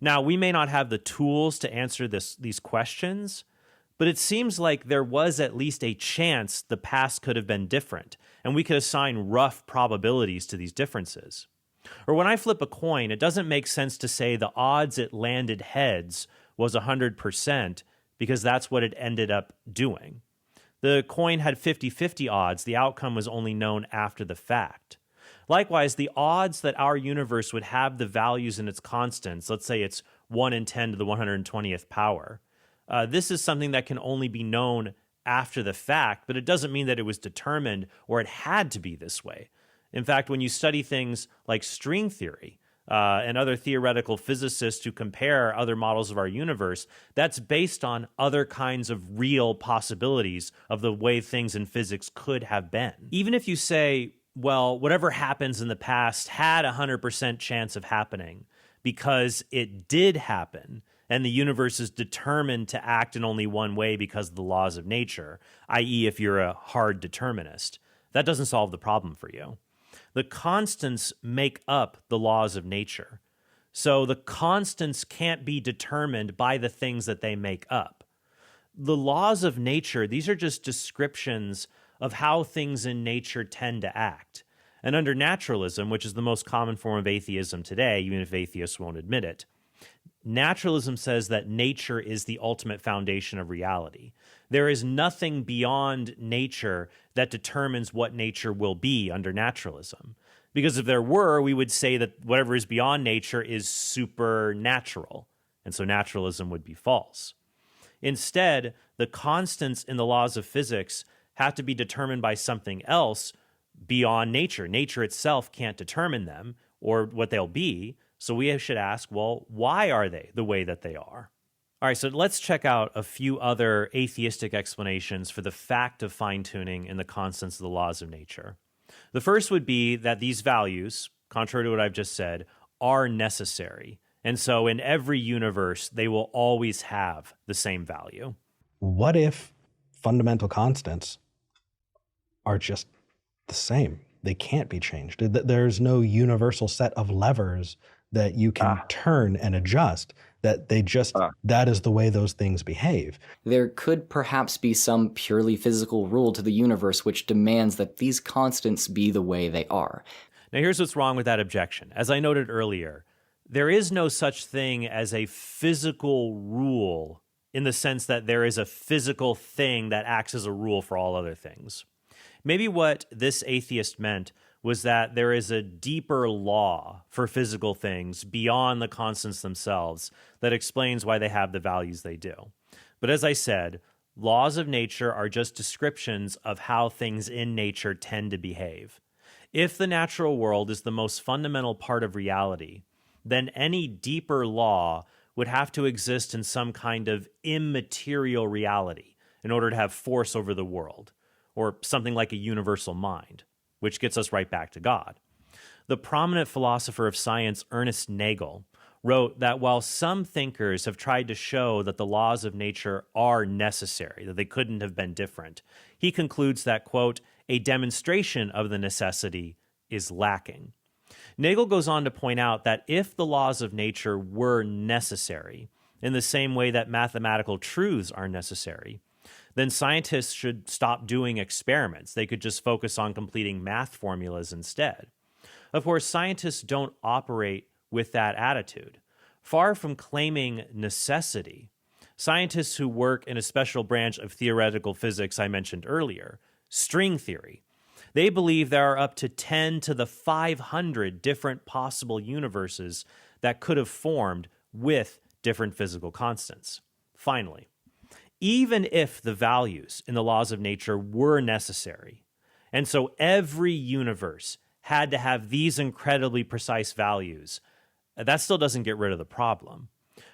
Now, we may not have the tools to answer these questions, but it seems like there was at least a chance the past could have been different, and we could assign rough probabilities to these differences. Or when I flip a coin, it doesn't make sense to say the odds it landed heads was 100% because that's what it ended up doing. The coin had 50-50 odds. The outcome was only known after the fact. Likewise, the odds that our universe would have the values in its constants, let's say it's 1 in 10 to the 120th power, this is something that can only be known after the fact, but it doesn't mean that it was determined or it had to be this way. In fact, when you study things like string theory and other theoretical physicists who compare other models of our universe, that's based on other kinds of real possibilities of the way things in physics could have been. Even if you say, well, whatever happens in the past had a 100% chance of happening because it did happen, and the universe is determined to act in only one way because of the laws of nature, i.e. if you're a hard determinist, that doesn't solve the problem for you. The constants make up the laws of nature. So the constants can't be determined by the things that they make up. The laws of nature, these are just descriptions of how things in nature tend to act. And under naturalism, which is the most common form of atheism today, even if atheists won't admit it, naturalism says that nature is the ultimate foundation of reality. There is nothing beyond nature that determines what nature will be under naturalism. Because if there were, we would say that whatever is beyond nature is supernatural, and so naturalism would be false. Instead, the constants in the laws of physics have to be determined by something else beyond nature. Nature itself can't determine them or what they'll be, so we should ask, well, why are they the way that they are? All right, so let's check out a few other atheistic explanations for the fact of fine-tuning and the constants of the laws of nature. The first would be that these values, contrary to what I've just said, are necessary. And so in every universe, they will always have the same value. What if fundamental constants are just the same? They can't be changed. There's no universal set of levers that you can turn and adjust, that they just, that is the way those things behave. There could perhaps be some purely physical rule to the universe which demands that these constants be the way they are. Now here's what's wrong with that objection. As I noted earlier, there is no such thing as a physical rule in the sense that there is a physical thing that acts as a rule for all other things. Maybe what this atheist meant was that there is a deeper law for physical things beyond the constants themselves that explains why they have the values they do. But as I said, laws of nature are just descriptions of how things in nature tend to behave. If the natural world is the most fundamental part of reality, then any deeper law would have to exist in some kind of immaterial reality in order to have force over the world, or something like a universal mind, which gets us right back to God. The prominent philosopher of science, Ernest Nagel, wrote that while some thinkers have tried to show that the laws of nature are necessary, that they couldn't have been different, he concludes that, quote, a demonstration of the necessity is lacking. Nagel goes on to point out that if the laws of nature were necessary, in the same way that mathematical truths are necessary, then scientists should stop doing experiments. They could just focus on completing math formulas instead. Of course, scientists don't operate with that attitude. Far from claiming necessity, scientists who work in a special branch of theoretical physics I mentioned earlier, string theory, They believe there are up to 10 to the 500 different possible universes that could have formed with different physical constants. Finally, even if the values in the laws of nature were necessary, and so every universe had to have these incredibly precise values, that still doesn't get rid of the problem.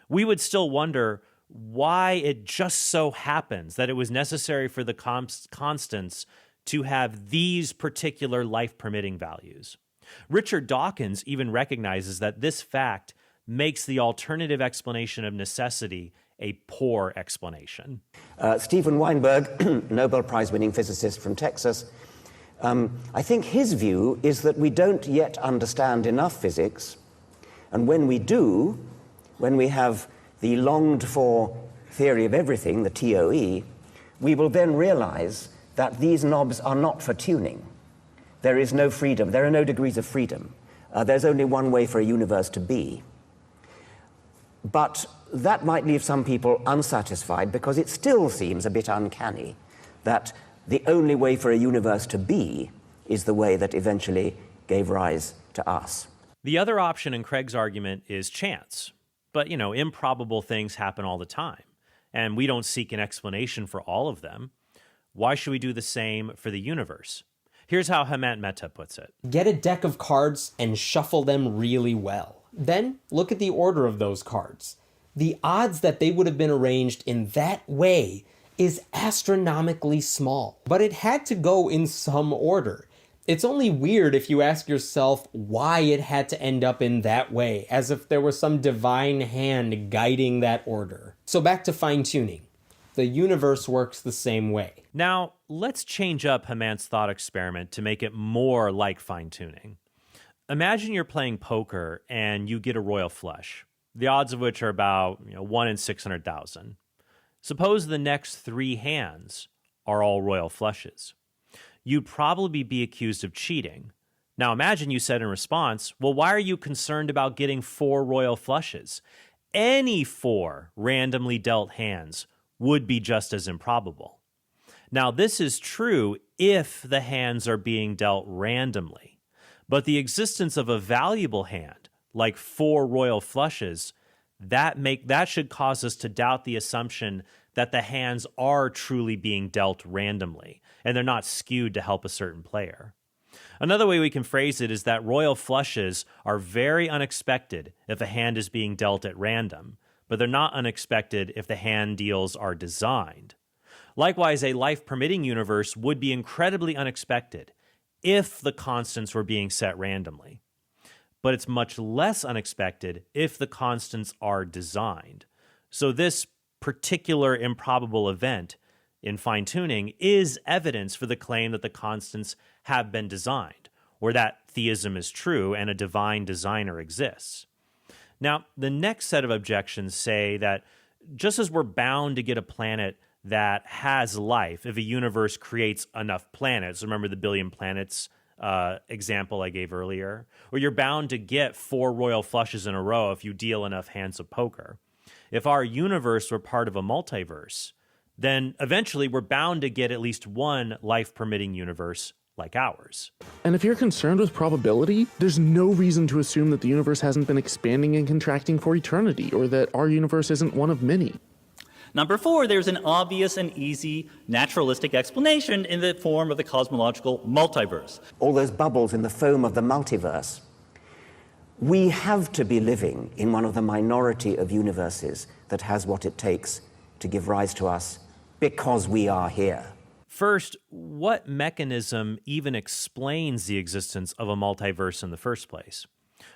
We would still wonder why it just so happens that it was necessary for the constants to have these particular life-permitting values. Richard Dawkins even recognizes that this fact makes the alternative explanation of necessity a poor explanation. Steven Weinberg, Nobel Prize-winning physicist from Texas, I think his view is that we don't yet understand enough physics, and when we do, when we have the longed-for theory of everything, the TOE, we will then realize that these knobs are not for tuning. There is no freedom. There are no degrees of freedom. There's only one way for a universe to be. But that might leave some people unsatisfied because it still seems a bit uncanny that the only way for a universe to be is the way that eventually gave rise to us. The other option in Craig's argument is chance. But, improbable things happen all the time, and we don't seek an explanation for all of them. Why should we do the same for the universe? Here's how Hemant Mehta puts it. Get a deck of cards and shuffle them really well. Then look at the order of those cards. The odds that they would have been arranged in that way is astronomically small, but it had to go in some order. It's only weird if you ask yourself why it had to end up in that way, as if there was some divine hand guiding that order. So back to fine-tuning. The universe works the same way. Now, let's change up Hemant's thought experiment to make it more like fine-tuning. Imagine you're playing poker and you get a royal flush, the odds of which are about 1 in 600,000. Suppose the next 3 hands are all royal flushes. You'd probably be accused of cheating. Now imagine you said in response, well, why are you concerned about getting 4 royal flushes? Any 4 randomly dealt hands would be just as improbable. Now this is true if the hands are being dealt randomly, but the existence of a valuable hand, like 4 royal flushes, that should cause us to doubt the assumption that the hands are truly being dealt randomly, and they're not skewed to help a certain player. Another way we can phrase it is that royal flushes are very unexpected if a hand is being dealt at random, but they're not unexpected if the hand deals are designed. Likewise, a life-permitting universe would be incredibly unexpected if the constants were being set randomly. But it's much less unexpected if the constants are designed. So this particular improbable event in fine-tuning is evidence for the claim that the constants have been designed, or that theism is true and a divine designer exists. Now, the next set of objections say that just as we're bound to get a planet that has life if a universe creates enough planets, remember the billion planets example I gave earlier, or you're bound to get 4 royal flushes in a row if you deal enough hands of poker. If our universe were part of a multiverse, then eventually we're bound to get at least one life-permitting universe like ours. And if you're concerned with probability, there's no reason to assume that the universe hasn't been expanding and contracting for eternity, or that our universe isn't one of many. Number 4, there's an obvious and easy naturalistic explanation in the form of the cosmological multiverse. All those bubbles in the foam of the multiverse. We have to be living in one of the minority of universes that has what it takes to give rise to us because we are here. First, what mechanism even explains the existence of a multiverse in the first place?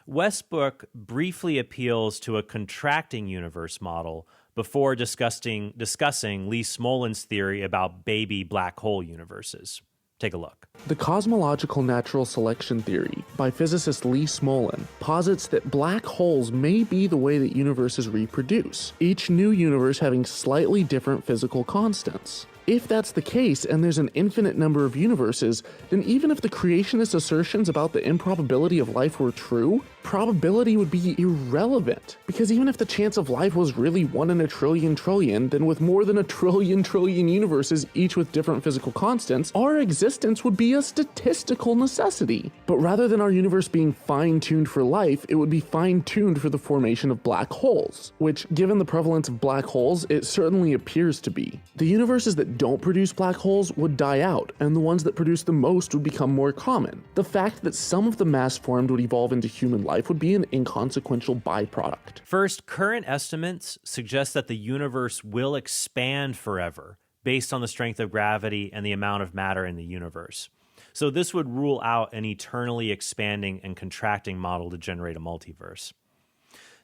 Westbrook briefly appeals to a contracting universe model before discussing Lee Smolin's theory about baby black hole universes. Take a look. The cosmological natural selection theory by physicist Lee Smolin posits that black holes may be the way that universes reproduce, each new universe having slightly different physical constants. If that's the case, and there's an infinite number of universes, then even if the creationist assertions about the improbability of life were true, probability would be irrelevant. Because even if the chance of life was really 1 in a trillion, then with more than a trillion universes, each with different physical constants, our existence would be a statistical necessity. But rather than our universe being fine-tuned for life, it would be fine-tuned for the formation of black holes, which, given the prevalence of black holes, it certainly appears to be. The universes that don't produce black holes would die out, and the ones that produce the most would become more common. The fact that some of the mass formed would evolve into human life would be an inconsequential byproduct. First, current estimates suggest that the universe will expand forever based on the strength of gravity and the amount of matter in the universe. So this would rule out an eternally expanding and contracting model to generate a multiverse.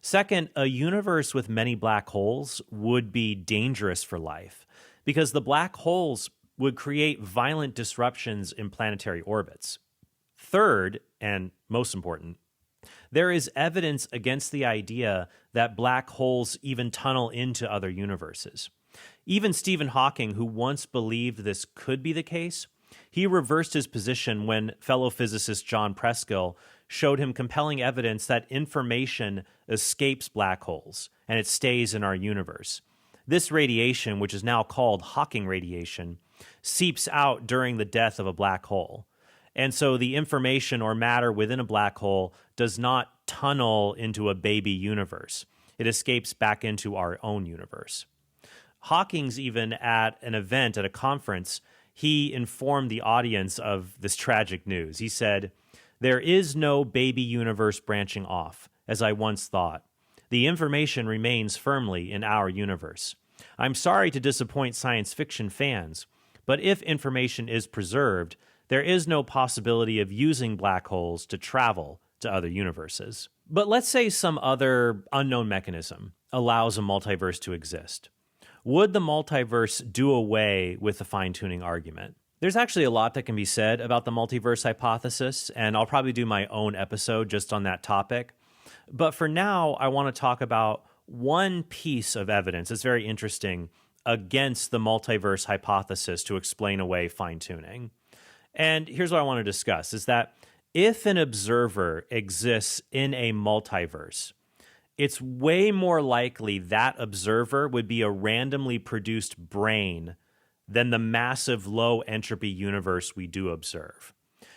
Second, a universe with many black holes would be dangerous for life because the black holes would create violent disruptions in planetary orbits. Third, and most important, there is evidence against the idea that black holes even tunnel into other universes. Even Stephen Hawking, who once believed this could be the case, he reversed his position when fellow physicist John Preskill showed him compelling evidence that information escapes black holes and it stays in our universe. This radiation, which is now called Hawking radiation, seeps out during the death of a black hole. And so the information or matter within a black hole does not tunnel into a baby universe. It escapes back into our own universe. Hawking's even at an event at a conference, he informed the audience of this tragic news. He said, "There is no baby universe branching off, as I once thought. The information remains firmly in our universe. I'm sorry to disappoint science fiction fans, but if information is preserved, there is no possibility of using black holes to travel to other universes." But let's say some other unknown mechanism allows a multiverse to exist. Would the multiverse do away with the fine-tuning argument? There's actually a lot that can be said about the multiverse hypothesis, and I'll probably do my own episode just on that topic. But for now, I want to talk about one piece of evidence that's very interesting against the multiverse hypothesis to explain away fine-tuning. And here's what I want to discuss, is that if an observer exists in a multiverse, it's way more likely that observer would be a randomly produced brain than the massive low entropy universe we do observe.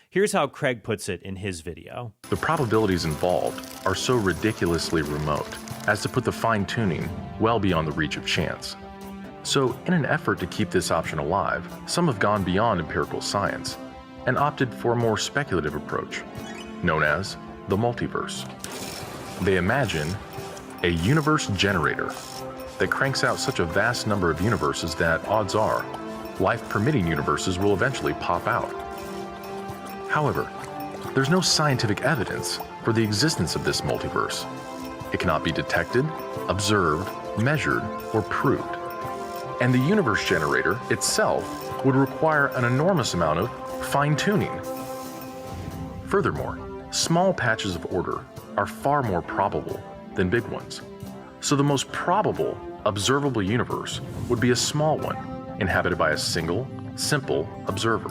Here's how Craig puts it in his video. The probabilities involved are so ridiculously remote as to put the fine-tuning well beyond the reach of chance. So, in an effort to keep this option alive, some have gone beyond empirical science and opted for a more speculative approach, known as the multiverse. They imagine a universe generator that cranks out such a vast number of universes that, odds are, life-permitting universes will eventually pop out. However, there's no scientific evidence for the existence of this multiverse. It cannot be detected, observed, measured, or proved. And the universe generator itself would require an enormous amount of fine-tuning. Furthermore, small patches of order are far more probable than big ones. So the most probable observable universe would be a small one, inhabited by a single, simple observer.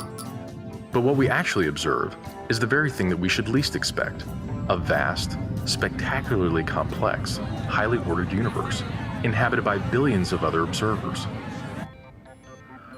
But what we actually observe is the very thing that we should least expect, a vast, spectacularly complex, highly ordered universe, inhabited by billions of other observers.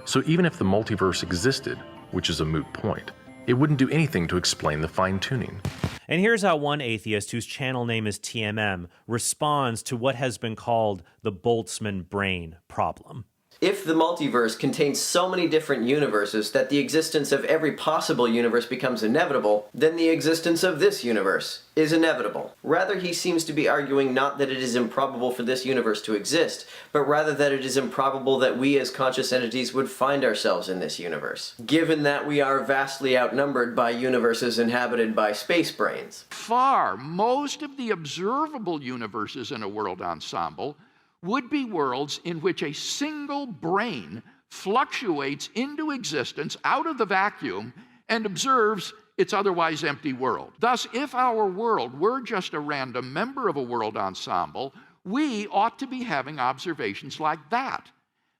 So even if the multiverse existed, which is a moot point, it wouldn't do anything to explain the fine-tuning. And here's how one atheist, whose channel name is TMM, responds to what has been called the Boltzmann brain problem. If the multiverse contains so many different universes that the existence of every possible universe becomes inevitable, then the existence of this universe is inevitable. Rather, he seems to be arguing not that it is improbable for this universe to exist, but rather that it is improbable that we as conscious entities would find ourselves in this universe, given that we are vastly outnumbered by universes inhabited by space brains. Most of the observable universes in a world ensemble would be worlds in which a single brain fluctuates into existence out of the vacuum and observes its otherwise empty world. Thus, if our world were just a random member of a world ensemble, we ought to be having observations like that.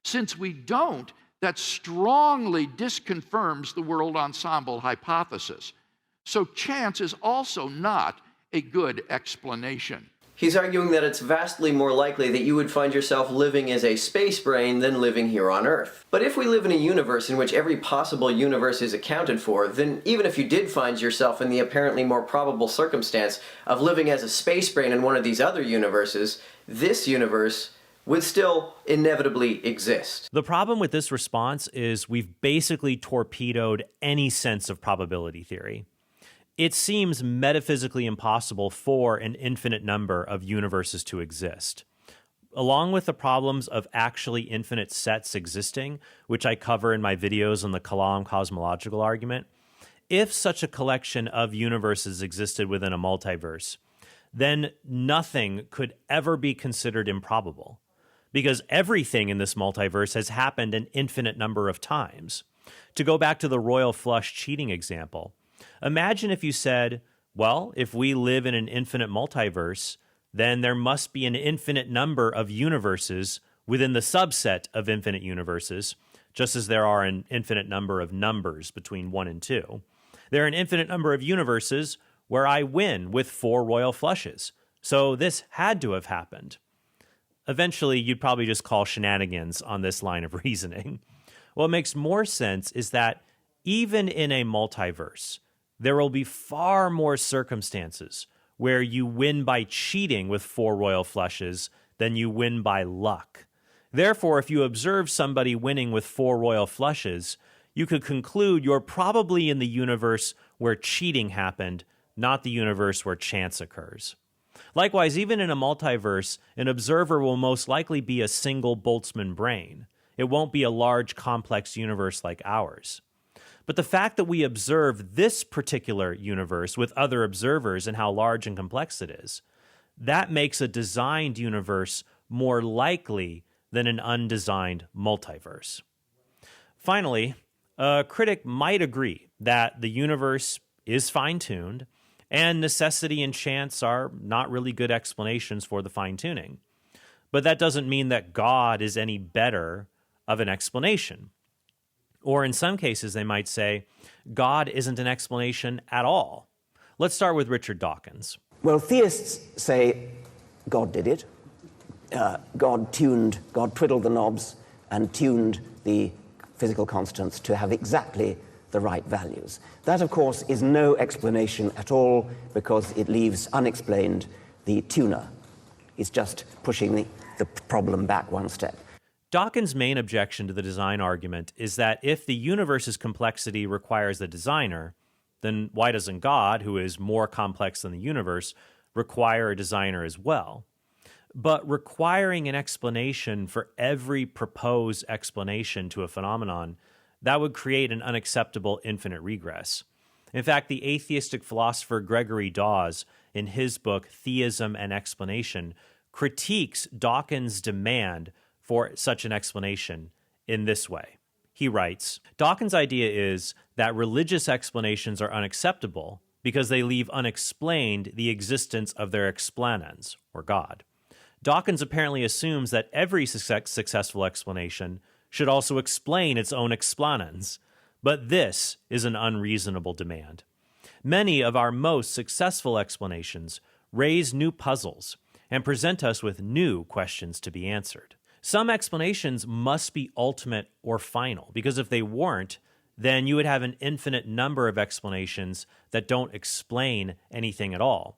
Since we don't, that strongly disconfirms the world ensemble hypothesis. So chance is also not a good explanation. He's arguing that it's vastly more likely that you would find yourself living as a space brain than living here on Earth. But if we live in a universe in which every possible universe is accounted for, then even if you did find yourself in the apparently more probable circumstance of living as a space brain in one of these other universes, this universe would still inevitably exist. The problem with this response is we've basically torpedoed any sense of probability theory. It seems metaphysically impossible for an infinite number of universes to exist. Along with the problems of actually infinite sets existing, which I cover in my videos on the Kalam cosmological argument, if such a collection of universes existed within a multiverse, then nothing could ever be considered improbable, because everything in this multiverse has happened an infinite number of times. To go back to the royal flush cheating example, imagine if you said, well, if we live in an infinite multiverse, then there must be an infinite number of universes within the subset of infinite universes, just as there are an infinite number of numbers between 1 and 2. There are an infinite number of universes where I win with 4 royal flushes. So this had to have happened. Eventually, you'd probably just call shenanigans on this line of reasoning. What makes more sense is that even in a multiverse, there will be far more circumstances where you win by cheating with 4 royal flushes than you win by luck. Therefore, if you observe somebody winning with 4 royal flushes, you could conclude you're probably in the universe where cheating happened, not the universe where chance occurs. Likewise, even in a multiverse, an observer will most likely be a single Boltzmann brain. It won't be a large, complex universe like ours. But the fact that we observe this particular universe with other observers and how large and complex it is, that makes a designed universe more likely than an undesigned multiverse. Finally, a critic might agree that the universe is fine-tuned and necessity and chance are not really good explanations for the fine-tuning. But that doesn't mean that God is any better of an explanation. Or in some cases, they might say, God isn't an explanation at all. Let's start with Richard Dawkins. Well, theists say God did it. God twiddled the knobs and tuned the physical constants to have exactly the right values. That, of course, is no explanation at all because it leaves unexplained the tuner. It's just pushing the problem back one step. Dawkins' main objection to the design argument is that if the universe's complexity requires the designer, then why doesn't God, who is more complex than the universe, require a designer as well? But requiring an explanation for every proposed explanation to a phenomenon, that would create an unacceptable infinite regress. In fact, the atheistic philosopher Gregory Dawes, in his book Theism and Explanation, critiques Dawkins' demand for such an explanation in this way. He writes, Dawkins' idea is that religious explanations are unacceptable because they leave unexplained the existence of their explanans, or God. Dawkins apparently assumes that every successful explanation should also explain its own explanans, but this is an unreasonable demand. Many of our most successful explanations raise new puzzles and present us with new questions to be answered. Some explanations must be ultimate or final, because if they weren't, then you would have an infinite number of explanations that don't explain anything at all.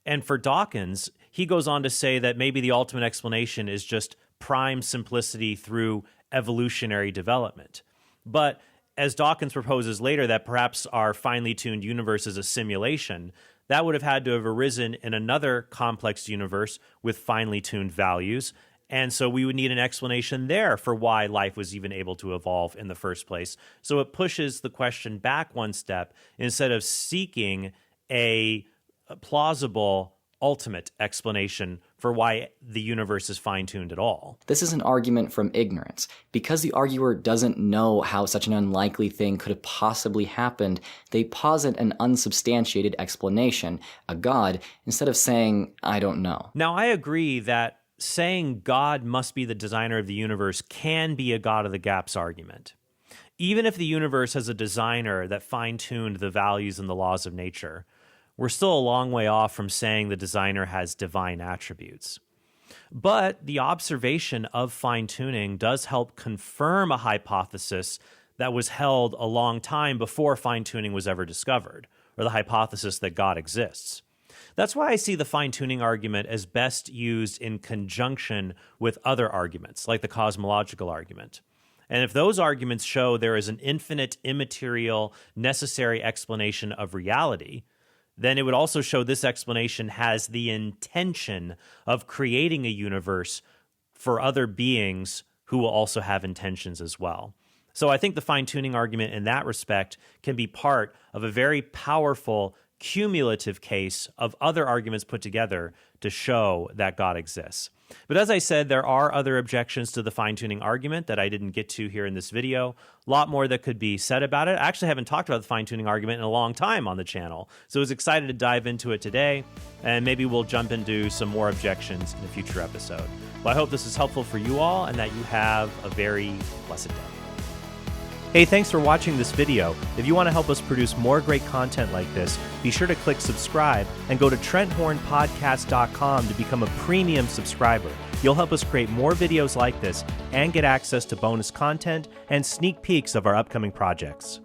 And for Dawkins, he goes on to say that maybe the ultimate explanation is just prime simplicity through evolutionary development. But as Dawkins proposes later that perhaps our finely tuned universe is a simulation, that would have had to have arisen in another complex universe with finely tuned values. And so we would need an explanation there for why life was even able to evolve in the first place. So it pushes the question back one step instead of seeking a plausible ultimate explanation for why the universe is fine-tuned at all. This is an argument from ignorance. Because the arguer doesn't know how such an unlikely thing could have possibly happened, they posit an unsubstantiated explanation, a God, instead of saying, I don't know. Now, I agree that saying God must be the designer of the universe can be a God of the gaps argument. Even if the universe has a designer that fine-tuned the values and the laws of nature, we're still a long way off from saying the designer has divine attributes. But the observation of fine-tuning does help confirm a hypothesis that was held a long time before fine-tuning was ever discovered, or the hypothesis that God exists. That's why I see the fine-tuning argument as best used in conjunction with other arguments, like the cosmological argument. And if those arguments show there is an infinite, immaterial, necessary explanation of reality, then it would also show this explanation has the intention of creating a universe for other beings who will also have intentions as well. So I think the fine-tuning argument in that respect can be part of a very powerful cumulative case of other arguments put together to show that God exists. But as I said, there are other objections to the fine-tuning argument that I didn't get to here in this video. A lot more that could be said about it. I actually haven't talked about the fine-tuning argument in a long time on the channel, so I was excited to dive into it today, and maybe we'll jump into some more objections in a future episode. Well, I hope this is helpful for you all and that you have a very blessed day. Hey, thanks for watching this video. If you want to help us produce more great content like this, be sure to click subscribe and go to TrentHornPodcast.com to become a premium subscriber. You'll help us create more videos like this and get access to bonus content and sneak peeks of our upcoming projects.